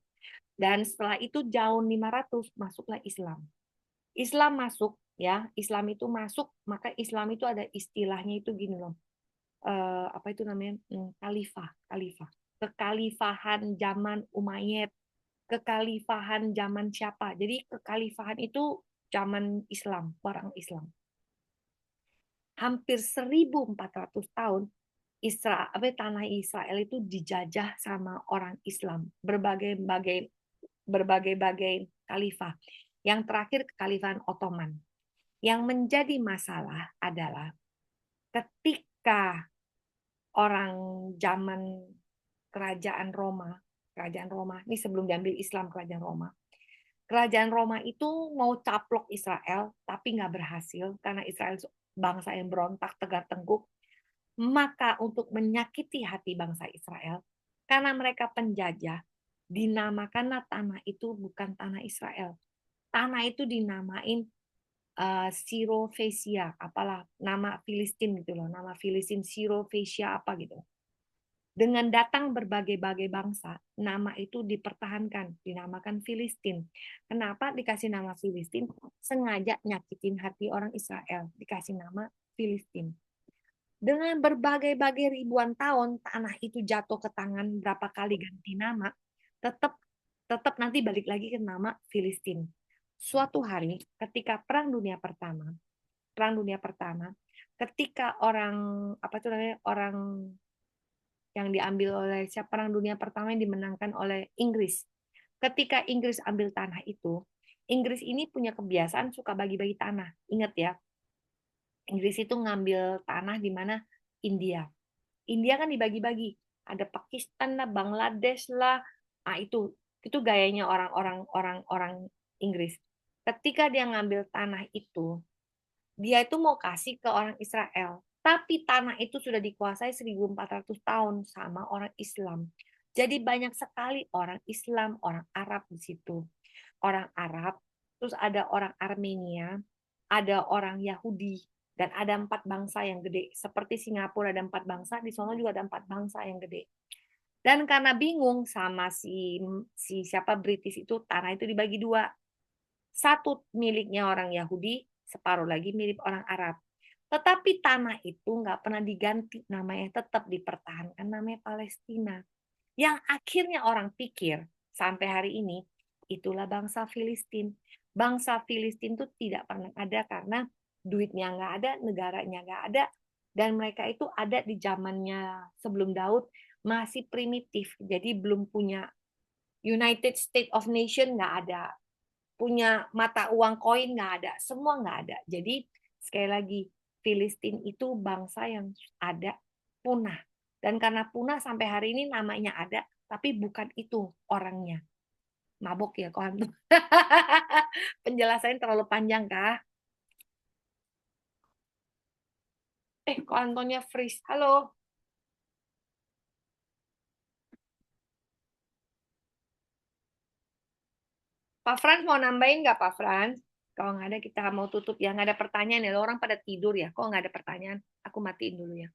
A: Dan setelah itu tahun 500 masuklah Islam. Islam masuk ya, Islam itu masuk, maka Islam itu ada istilahnya itu gini loh. Apa itu namanya? Khalifah. Kekhalifahan zaman Umayyad, kekhalifahan zaman siapa? Jadi kekhalifahan itu zaman Islam, orang Islam. Hampir 1.400 tahun tanah Israel itu dijajah sama orang Islam, berbagai-bagai khalifah. Yang terakhir kekhalifahan Ottoman. Yang menjadi masalah adalah ketika orang zaman kerajaan Roma, ini sebelum diambil Islam kerajaan Roma itu mau caplok Israel, tapi nggak berhasil karena Israel bangsa yang berontak tegar tengkuk. Maka untuk menyakiti hati bangsa Israel, karena mereka penjajah, dinamakanlah tanah itu bukan tanah Israel. Tanah itu dinamain Syrophoenia, apalah nama Filistin gitu loh, nama Filistin Syrophoenia apa gitu. Dengan datang berbagai-bagai bangsa, nama itu dipertahankan, dinamakan Filistin. Kenapa dikasih nama Filistin? Sengaja nyakitin hati orang Israel, dikasih nama Filistin. Dengan berbagai-bagai ribuan tahun, tanah itu jatuh ke tangan berapa kali ganti nama, tetap tetap nanti balik lagi ke nama Filistin. Suatu hari ketika Perang Dunia Pertama, ketika orang apa itu namanya orang yang diambil oleh Perang Dunia Pertama yang dimenangkan oleh Inggris. Ketika Inggris ambil tanah itu, Inggris ini punya kebiasaan suka bagi-bagi tanah. Ingat ya, Inggris itu ngambil tanah di mana India. India kan dibagi-bagi. Ada Pakistan lah, Bangladesh lah. Ah itu gayanya orang Inggris. Ketika dia ngambil tanah itu, dia itu mau kasih ke orang Israel. Tapi tanah itu sudah dikuasai 1.400 tahun sama orang Islam. Jadi banyak sekali orang Islam, orang Arab di situ. Orang Arab, terus ada orang Armenia, ada orang Yahudi, dan ada 4 bangsa yang gede. Seperti Singapura ada 4 bangsa, di sana juga ada 4 bangsa yang gede. Dan karena bingung sama si siapa British itu, tanah itu dibagi dua. Satu miliknya orang Yahudi, separuh lagi milik orang Arab. Tetapi tanah itu nggak pernah diganti, namanya tetap dipertahankan, namanya Palestina. Yang akhirnya orang pikir sampai hari ini, itulah bangsa Filistin. Bangsa Filistin itu tidak pernah ada karena duitnya nggak ada, negaranya nggak ada, dan mereka itu ada di zamannya sebelum Daud, masih primitif. Jadi belum punya United States of Nation, nggak ada. Punya mata uang koin, nggak ada. Semua nggak ada. Jadi sekali lagi, Filistin itu bangsa yang ada, punah. Dan karena punah sampai hari ini namanya ada, tapi bukan itu orangnya. Mabok ya, Ko Anton. Penjelasannya terlalu panjang, Kak. Ko Antonnya freeze. Halo. Pak Frans mau nambahin nggak, Pak Frans? Kalau nggak ada, kita mau tutup ya. Nggak ada pertanyaan ya. Orang pada tidur ya. Kok nggak ada pertanyaan? Aku matiin dulu ya.